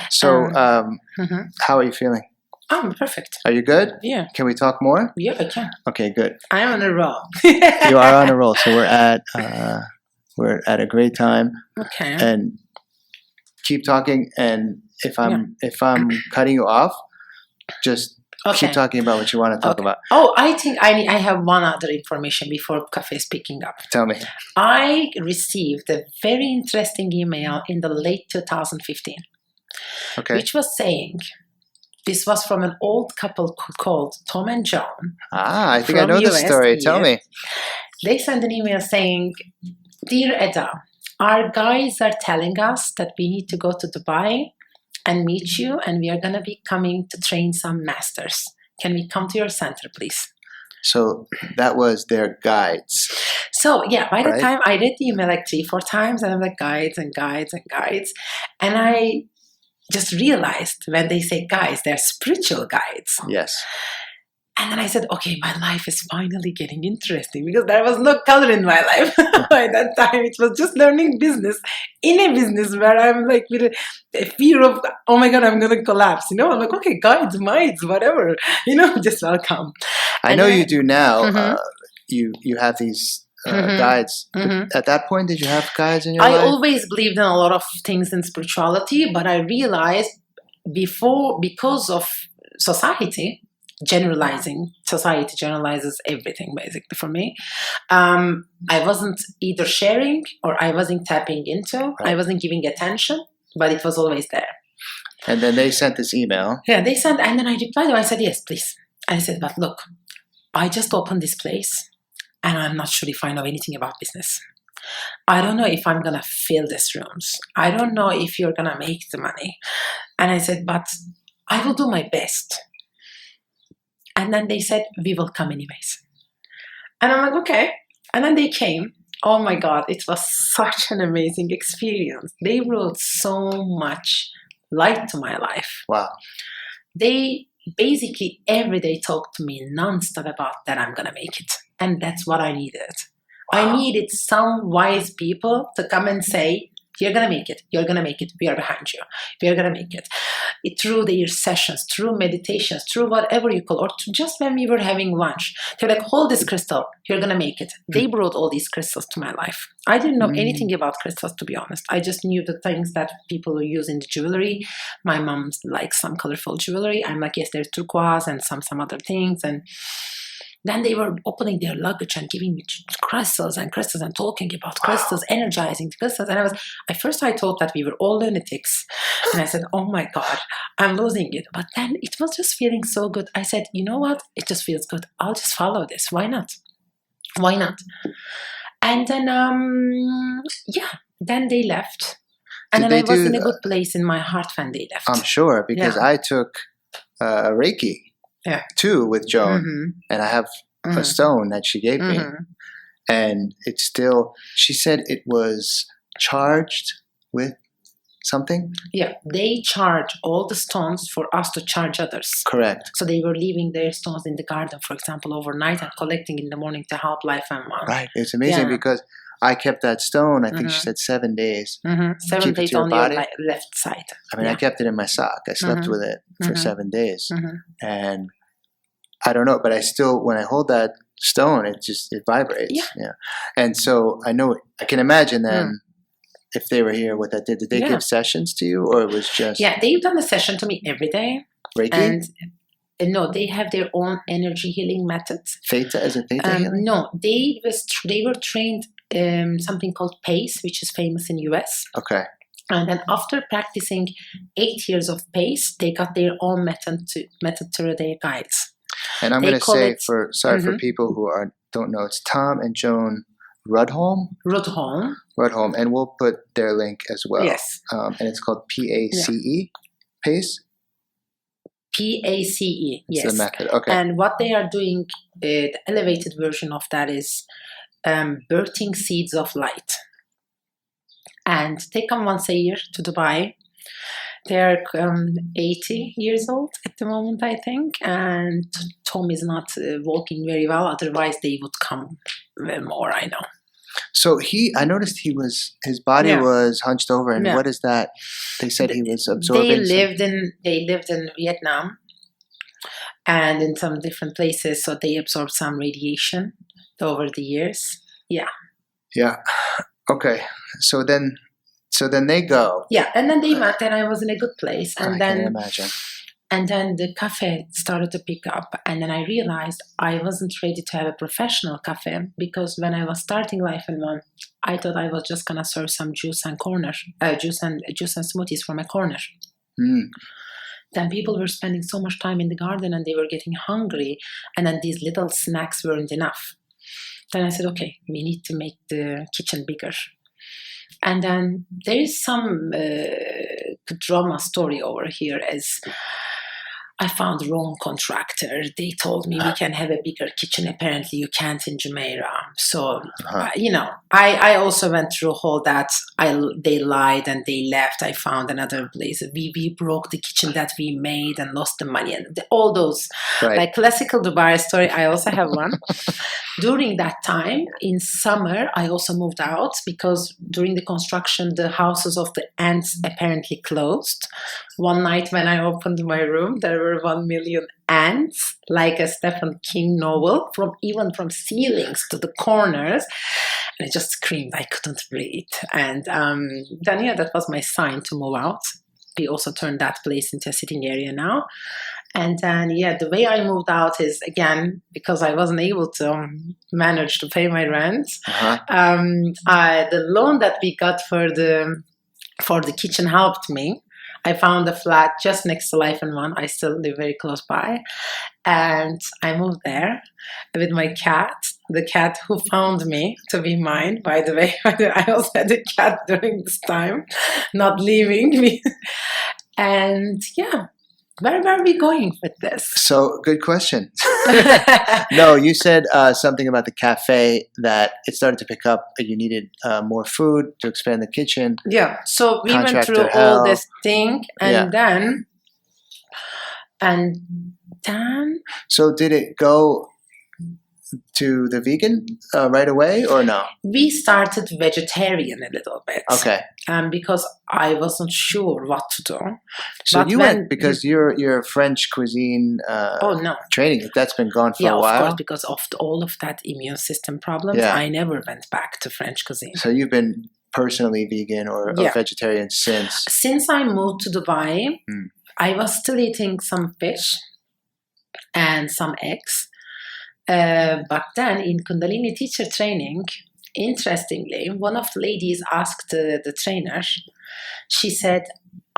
So how are you feeling? I'm perfect. Are you good? Yeah. Can we talk more? Yeah, I can. Okay, good. I'm on a roll. You are on a roll. So we're at a great time. Okay. And keep talking. And if I'm cutting you off, just keep talking about what you want to talk about. Oh, I think I have one other information before cafe is picking up. Tell me. I received a very interesting email in the late 2015, which was saying, this was from an old couple called Tom and Joan. I think I know the story. Tell me. They sent an email saying, "Dear Eda, our guides are telling us that we need to go to Dubai and meet you, and we are going to be coming to train some masters. Can we come to your center, please?" So that was their guides. So yeah, by the time I read the email like 3-4 times, and I'm like, guides and guides and guides. And I just realized when they say guides, they're spiritual guides. Yes. And then I said, okay, my life is finally getting interesting, because there was no color in my life. By that time, it was just learning business in a business where I'm like with a fear of, oh my God, I'm going to collapse. I'm like, okay, guides, minds, whatever, just welcome. I know you do now. You have these guides. At that point, did you have guides in your life? I always believed in a lot of things in spirituality, but I realized because of society generalizes everything basically for me. I wasn't either sharing or I wasn't tapping into. I wasn't giving attention, but it was always there. And then they sent this email. Yeah, they sent, and then I replied. I said, yes, please. I said, but look, I just opened this place, and I'm not sure if I know anything about business. I don't know if I'm going to fill these rooms. I don't know if you're going to make the money. And I said, but I will do my best. And then they said, we will come anyways. And I'm like, okay. And then they came. Oh my God, it was such an amazing experience. They brought so much light to my life. Wow. They basically every day talked to me nonstop about that I'm going to make it. And that's what I needed. I needed some wise people to come and say, you're going to make it. You're going to make it. We are behind you. We are going to make it. Through their sessions, through meditations, through whatever you call, or just when we were having lunch. They're like, hold this crystal. You're going to make it. They brought all these crystals to my life. I didn't know anything about crystals, to be honest. I just knew the things that people use in the jewelry. My mom likes some colorful jewelry. I'm like, yes, there's turquoise and some other things. And then they were opening their luggage and giving me crystals and talking about crystals, energizing crystals. And at first I thought that we were all lunatics. And I said, oh my God, I'm losing it. But then it was just feeling so good. I said, you know what? It just feels good. I'll just follow this. Why not? And then, then they left. And then I was in a good place in my heart when they left. I'm sure, because I took Reiki. Too, with Joan, and I have a stone that she gave me, and it's still, she said it was charged with something. Yeah, they charge all the stones for us to charge others. Correct. So they were leaving their stones in the garden, for example, overnight and collecting in the morning to help life and one. Right, it's amazing because I kept that stone, I think she said 7 days. 7 days on your left side. I mean, I kept it in my sock. I slept with it for 7 days. And I don't know, but I still, when I hold that stone, it vibrates. Yeah. And so I can imagine then if they were here, what that did. Did they give sessions to you, or it was just? Yeah, they've done a session to me every day. Reiki? And no, they have their own energy healing methods. Theta? Is it Theta healing? No, they were trained something called PACE, which is famous in US. Okay. And then after practicing 8 years of pace, they got their own method to their guides. And I'm They going to call say, it- for people who don't know, it's Tom and Joan Rudholm, Rudholm. and we'll put their link as well. Yes. And it's called PACE, PACE? PACE, It's yes. the method, okay. And what they are doing, the elevated version of that is birthing seeds of light. And they come once a year to Dubai. They're 80 years old at the moment, I think. And Tom is not walking very well. Otherwise, they would come more, I know. So I noticed his body was hunched over. And what is that? They said he was absorbing. They lived in Vietnam and in some different places. So they absorbed some radiation over the years. Yeah. Yeah. Okay. So then they go. Yeah, and then they met, and I was in a good place. And I can imagine. And then the cafe started to pick up, and then I realized I wasn't ready to have a professional cafe, because when I was starting Life in One, I thought I was just gonna serve some juice and smoothies from a corner. Mm. Then people were spending so much time in the garden, and they were getting hungry, and then these little snacks weren't enough. Then I said, okay, we need to make the kitchen bigger. And then there is some drama story over here, as I found the wrong contractor. They told me we can have a bigger kitchen. Apparently you can't in Jumeirah. So, I also went through all that. They lied and they left. I found another place. We broke the kitchen that we made and lost the money. And all those, like classical Dubai story. I also have one. During that time, in summer, I also moved out, because during the construction, the houses of the ants apparently closed. One night when I opened my room, there were 1 million ants, like a Stephen King novel, even from ceilings to the corners. And I just screamed, I couldn't breathe. And then, that was my sign to move out. We also turned that place into a sitting area now. And then, the way I moved out is, again, because I wasn't able to manage to pay my rent. The loan that we got for the kitchen helped me. I found a flat just next to Life in One. I still live very close by. And I moved there with my cat, the cat who found me to be mine, by the way. I also had a cat during this time, not leaving me. And where are we going with this? So, good question. No, you said something about the cafe, that it started to pick up. You needed more food to expand the kitchen. Yeah, so we went through all this thing, and then. So, did it go to the vegan right away, or no? We started vegetarian a little bit. Okay. Because I wasn't sure what to do. So but you went because your French cuisine training, that's been gone for a while? Yeah, of course, because of all of that immune system problems, I never went back to French cuisine. So you've been personally vegan or vegetarian since? Since I moved to Dubai, I was still eating some fish and some eggs. But then in Kundalini teacher training, interestingly, one of the ladies asked the trainer, she said,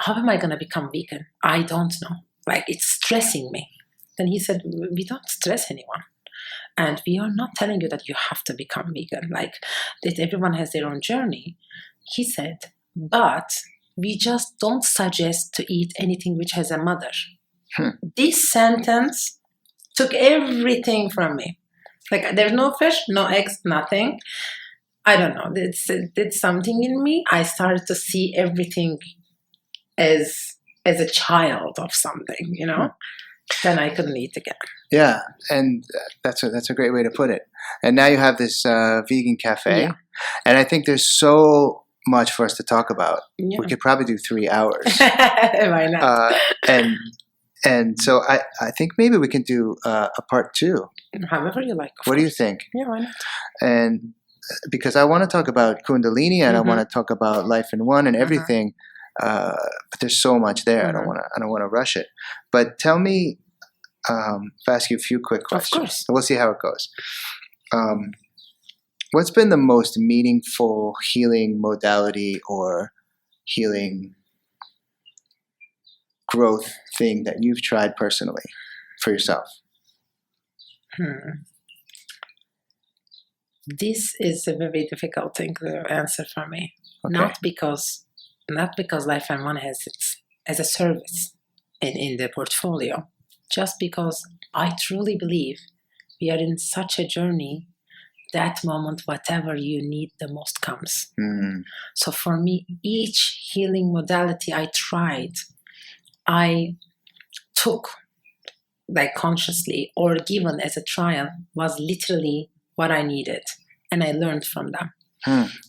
how am I going to become vegan? I don't know. Like, it's stressing me. Then he said, we don't stress anyone. And we are not telling you that you have to become vegan. Like, that everyone has their own journey. He said, but we just don't suggest to eat anything which has a mother. This sentence took everything from me. Like, there's no fish, no eggs, nothing. I don't know. It did something in me. I started to see everything as a child of something, Then I couldn't eat again. Yeah, and that's a great way to put it. And now you have this vegan cafe, and I think there's so much for us to talk about. Yeah. We could probably do 3 hours. Why not? And so I think maybe we can do a part 2. However you like. What do you think? Yeah, why not? And because I want to talk about Kundalini and I want to talk about Life in One and everything, but there's so much there. I don't want to rush it. But tell me, if I ask you a few quick questions. Of course. We'll see how it goes. What's been the most meaningful healing modality or healing growth thing that you've tried personally for yourself? This is a very difficult thing to answer for me. Okay. Not because Life and One has it as a service in the portfolio, just because I truly believe we are in such a journey. That moment, whatever you need the most comes. So for me, each healing modality I tried, I took like consciously or given as a trial was literally what I needed, and I learned from them.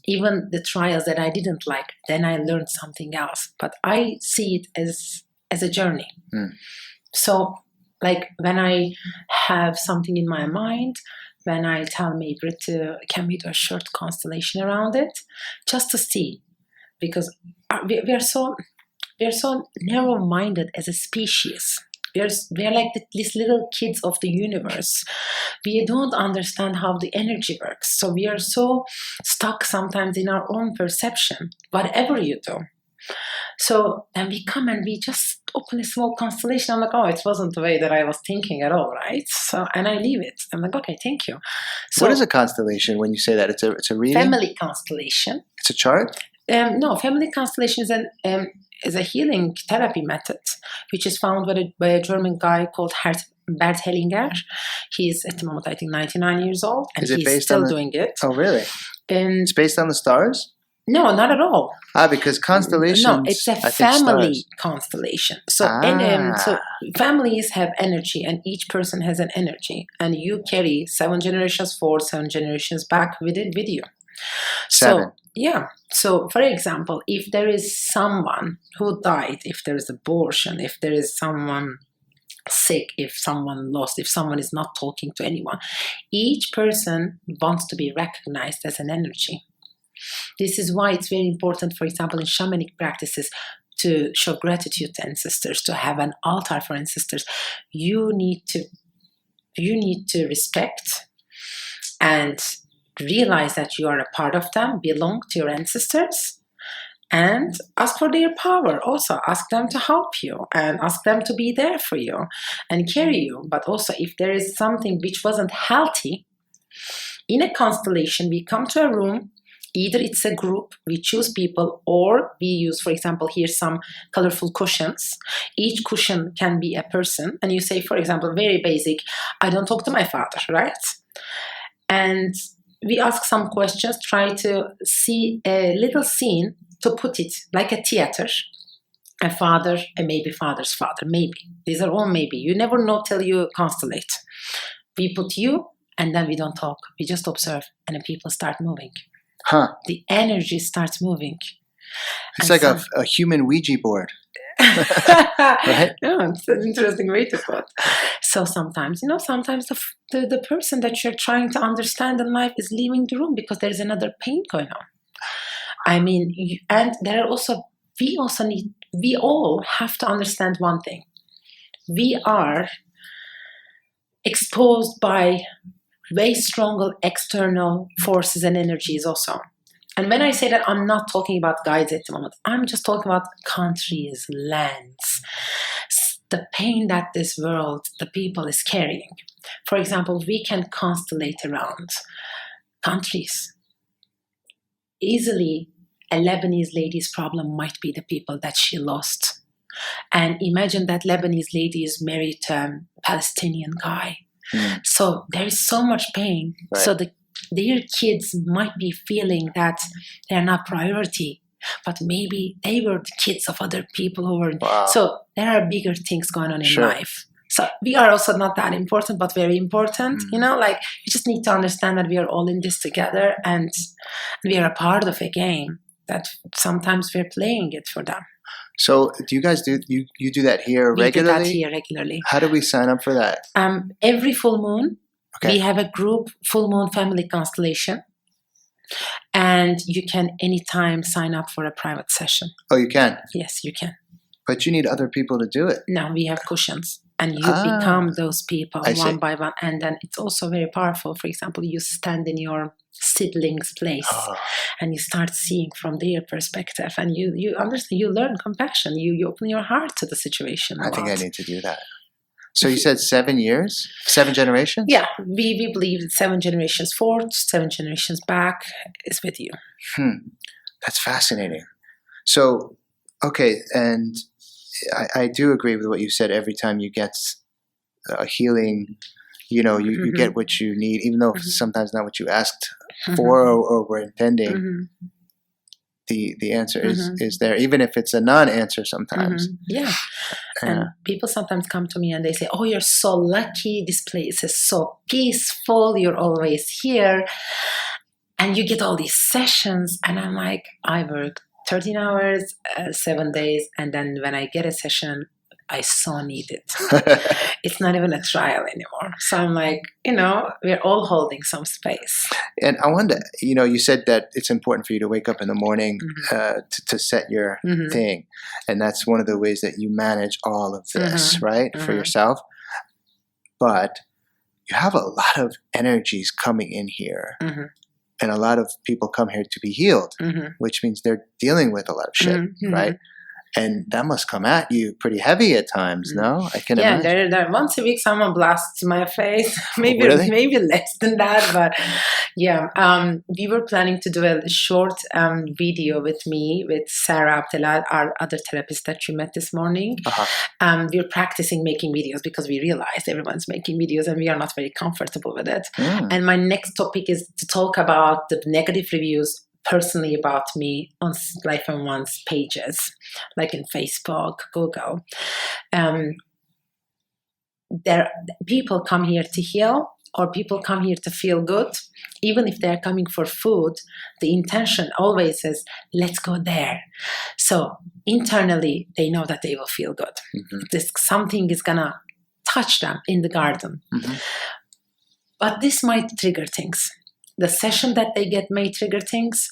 Even the trials that I didn't like, then I learned something else. But I see it as a journey. So like when I have something in my mind, when I tell May-Britt can we do a short constellation around it, just to see, because we are so narrow-minded as a species. We are like these little kids of the universe. We don't understand how the energy works. So we are so stuck sometimes in our own perception, whatever you do. So then we come and we just open a small constellation. I'm like, oh, it wasn't the way that I was thinking at all, right? So, and I leave it. I'm like, okay, thank you. So, what is a constellation when you say that? It's a reading? Family constellation. It's a chart? No, family constellation is a healing therapy method, which is found by a German guy called Bert Hellinger. He's at the moment, I think, 99 years old, and he's still doing it. Oh, really? It's based on the stars? No, not at all. Because constellations. No, it's a family constellation. So, so families have energy, and each person has an energy, and you carry 7 generations forward, 7 generations back with you. 7. So, yeah. So, for example, if there is someone who died, if there is abortion, if there is someone sick, if someone lost, if someone is not talking to anyone, each person wants to be recognized as an energy. This is why it's very important, for example, in shamanic practices, to show gratitude to ancestors, to have an altar for ancestors. You need to respect and realize that you are a part of them, belong to your ancestors, and ask for their power. Also, ask them to help you and ask them to be there for you and carry you. But also, if there is something which wasn't healthy, in a constellation, we come to a room. Either it's a group, we choose people, or we use, for example, here some colorful cushions. Each cushion can be a person. And you say, for example, very basic, I don't talk to my father, right? And we ask some questions, try to see a little scene to put it like a theater. A father, and maybe father's father, maybe. These are all maybe. You never know till you constellate. We put you, and then we don't talk. We just observe, and then people start moving. The energy starts moving. It's like a human Ouija board. Right? Yeah, it's an interesting way to put. So sometimes, the person that you're trying to understand in life is leaving the room because there's another pain going on. I mean, and there are also, we all have to understand one thing. We are exposed by way stronger external forces and energies also. And when I say that, I'm not talking about guides at the moment. I'm just talking about countries, lands, the pain that this world, the people is carrying. For example, we can constellate around countries. Easily, a Lebanese lady's problem might be the people that she lost. And imagine that Lebanese lady is married to a Palestinian guy. So there is so much pain. Right. So their kids might be feeling that they're not priority, but maybe they were the kids of other people who were. Wow. So there are bigger things going on in life. So we are also not that important, but very important. You just need to understand that we are all in this together, and we are a part of a game that sometimes we're playing it for them. So do you guys do that here regularly? We do that here regularly. How do we sign up for that? Every full moon, we have a group full moon family constellation. And you can anytime sign up for a private session. Oh, you can? Yes, you can. But you need other people to do it. No, we have cushions. And you become those people one by one. And then it's also very powerful. For example, you stand in your siblings' place and you start seeing from their perspective. And you understand, you learn compassion. You open your heart to the situation. I think I need to do that. So you said 7 years? 7 generations? Yeah, we believe that 7 generations forward, 7 generations back is with you. That's fascinating. So, okay, and I do agree with what you said. Every time you get a healing, you get what you need, even though sometimes not what you asked for or were intending. The answer is there, even if it's a non-answer sometimes. Yeah. And people sometimes come to me and they say, oh, you're so lucky. This place is so peaceful. You're always here. And you get all these sessions. And I'm like, I work 13 hours, 7 days. And then when I get a session, I so need it. It's not even a trial anymore. So I'm like, we're all holding some space. And I wonder, you said that it's important for you to wake up in the morning to set your thing. And that's one of the ways that you manage all of this, right, for yourself. But you have a lot of energies coming in here. And a lot of people come here to be healed, which means they're dealing with a lot of shit, right? And that must come at you pretty heavy at times, no? I can imagine. There once a week someone blasts my face. Maybe less than that, but yeah. We were planning to do a short video with me, with Sarah Abdelad, our other therapist that you met this morning. We're practicing making videos because we realized everyone's making videos and we are not very comfortable with it. And my next topic is to talk about the negative reviews personally about me on Life and One's pages, like in Facebook, Google. People come here to heal, or people come here to feel good. Even if they're coming for food, the intention always is, let's go there. So internally, they know that they will feel good. Something is going to touch them in the garden. But this might trigger things. The session that they get may trigger things.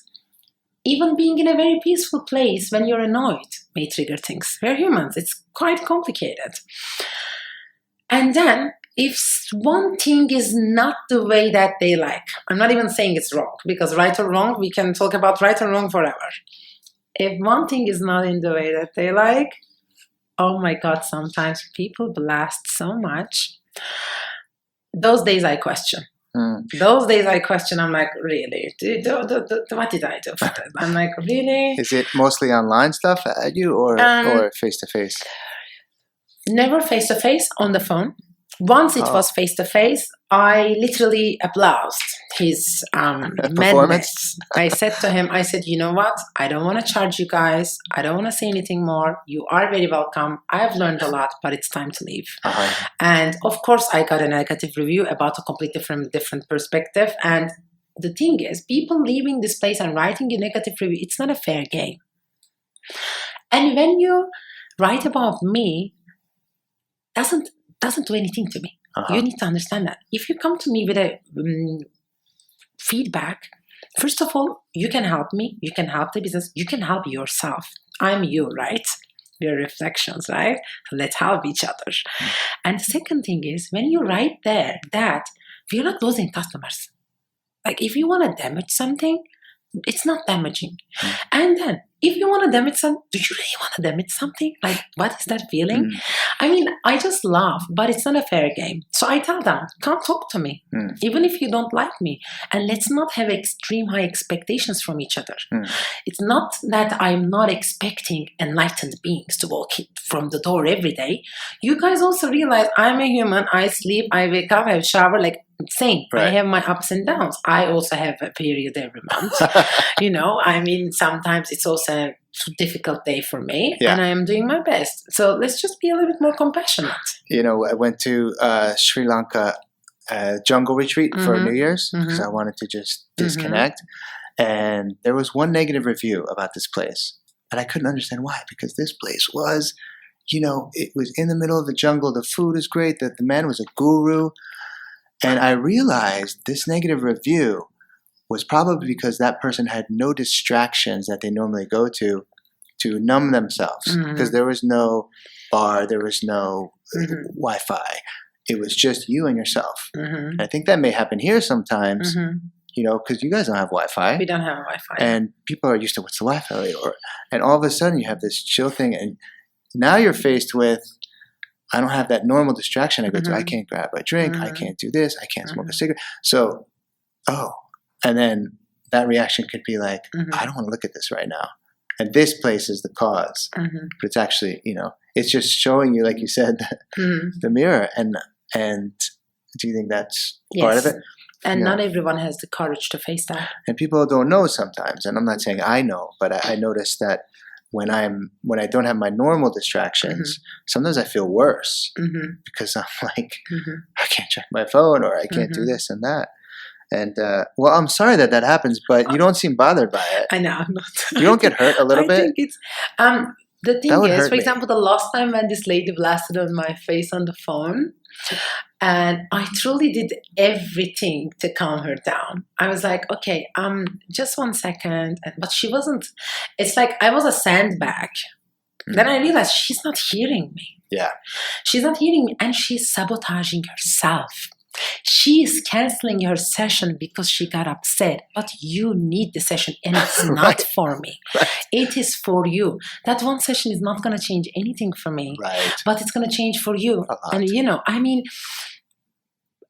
Even being in a very peaceful place when you're annoyed may trigger things. We're humans. It's quite complicated. And then if one thing is not the way that they like, I'm not even saying it's wrong, because right or wrong, we can talk about right or wrong forever. If one thing is not in the way that they like, oh my God, sometimes people blast so much. Those days I question. Those days I question, I'm like, really? What did I do for this? I'm like, really? Is it mostly online stuff at you or face-to-face? Never face-to-face, on the phone. Once it was face-to-face, I literally applauded his madness. I said to him, you know what? I don't want to charge you guys. I don't want to say anything more. You are very welcome. I've learned a lot, but it's time to leave. And of course, I got a negative review about a completely different perspective. And the thing is, people leaving this place and writing a negative review, it's not a fair game. And when you write about me, doesn't do anything to me. You need to understand that. If you come to me with a feedback, first of all, you can help me. You can help the business. You can help yourself. I'm you, right? We're reflections, right? So let's help each other. And the second thing is, when you write there that we're not losing customers. Like if you want to damage something, it's not damaging. And then if you want to damage something, do you really want to damage something? Like, what is that feeling? I mean, I just laugh, but it's not a fair game. So I tell them, come talk to me, even if you don't like me. And let's not have extreme high expectations from each other. It's not that I'm not expecting enlightened beings to walk from the door every day. You guys also realize I'm a human. I sleep, I wake up, I shower, like, same. Right. I have my ups and downs. I also have a period every month. I mean, sometimes it's also a difficult day for me, and I am doing my best. So let's just be a little bit more compassionate. I went to Sri Lanka jungle retreat for New Year's because I wanted to just disconnect. And there was one negative review about this place. And I couldn't understand why, because this place was, it was in the middle of the jungle. The food is great. The man was a guru. And I realized this negative review was probably because that person had no distractions that they normally go to to numb themselves, because there was no bar, there was no Wi-Fi. It was just you and yourself. And I think that may happen here sometimes, because you guys don't have Wi-Fi. We don't have Wi-Fi. And people are used to, what's the Wi-Fi? And all of a sudden you have this chill thing, and now you're faced with, I don't have that normal distraction I go to. I can't grab a drink. I can't do this. I can't smoke a cigarette. So, and then that reaction could be like, I don't want to look at this right now. And this place is the cause. But it's actually, it's just showing you, like you said, the mirror. And do you think that's part of it? And not everyone has the courage to face that. And people don't know sometimes. And I'm not saying I know, but I notice that when I don't have my normal distractions, sometimes I feel worse because I'm like, I can't check my phone, or I can't do this and that. And I'm sorry that happens, but you don't seem bothered by it. I know, I'm not. You don't get hurt a little bit? I think it's the thing is, for example, the last time when this lady blasted on my face on the phone, and I truly did everything to calm her down. I was like, okay, just 1 second. But she wasn't. It's like I was a sandbag. Then I realized she's not hearing me. Yeah. She's not hearing me, and she's sabotaging herself. She is canceling her session because she got upset. But you need the session, and it's not for me. Right. It is for you. That one session is not going to change anything for me. Right. But it's going to change for you. And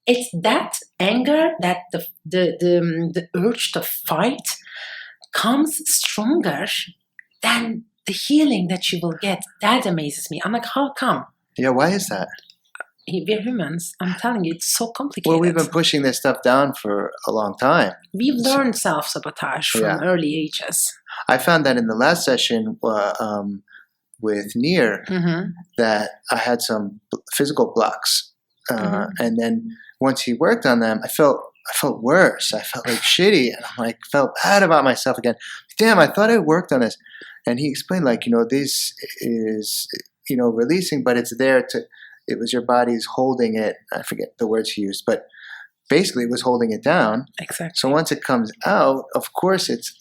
it's that anger, that the urge to fight comes stronger than the healing that you will get. That amazes me. I'm like, how come? Yeah, why is that? We're humans. I'm telling you, it's so complicated. Well, we've been pushing this stuff down for a long time. We've learned self-sabotage from early ages. I found that in the last session with Nir, that I had some physical blocks. And then once he worked on them, I felt worse. I felt like shitty, and I'm like, felt bad about myself again. Damn, I thought I worked on this. And he explained, like, this is, releasing, but it's there to, it was your body's holding it. I forget the words he used, but basically it was holding it down. Exactly. So once it comes out, of course it's...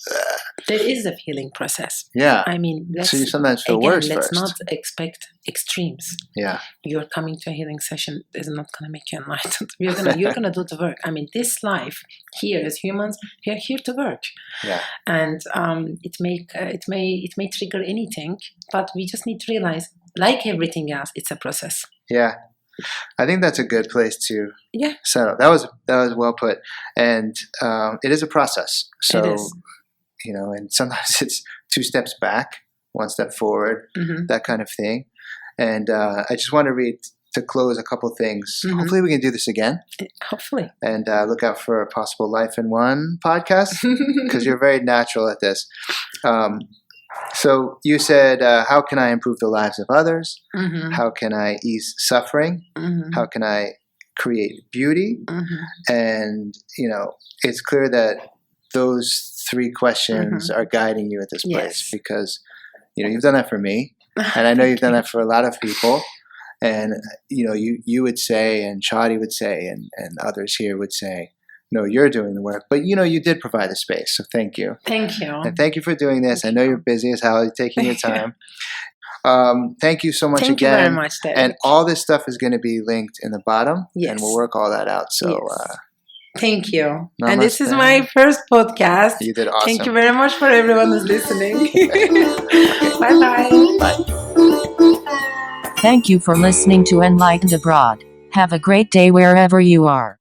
there is a healing process. Yeah. I mean, so you sometimes feel worse let's first. not expect extremes. Yeah. You're coming to a healing session is not going to make you enlightened. You're gonna do the work. I mean, this life here as humans, we are here to work. Yeah. And it may trigger anything, but we just need to realize, like everything else, it's a process. Yeah. I think that's a good place to settle. That was well put. And it is a process. So, it is. And sometimes it's 2 steps back, 1 step forward, that kind of thing. And I just want to read, to close, a couple things. Hopefully we can do this again. Hopefully. And look out for a possible Life in One podcast, because you're very natural at this. So you said, how can I improve the lives of others? How can I ease suffering? How can I create beauty? And, it's clear that those 3 questions are guiding you at this place, because, you've done that for me. And I know you've done that for a lot of people. And, you would say, and Shadi would say, and others here would say, no, you're doing the work. But, you did provide a space. So thank you. Thank you. And thank you for doing this. I know you're busy as hell. You're taking your time. Thank you so much again. Thank you very much, David. And all this stuff is going to be linked in the bottom. Yes. And we'll work all that out. So thank you. Namaste. And this is my first podcast. You did awesome. Thank you very much for everyone who's listening. Bye-bye. Bye. Thank you for listening to Enlightened Abroad. Have a great day wherever you are.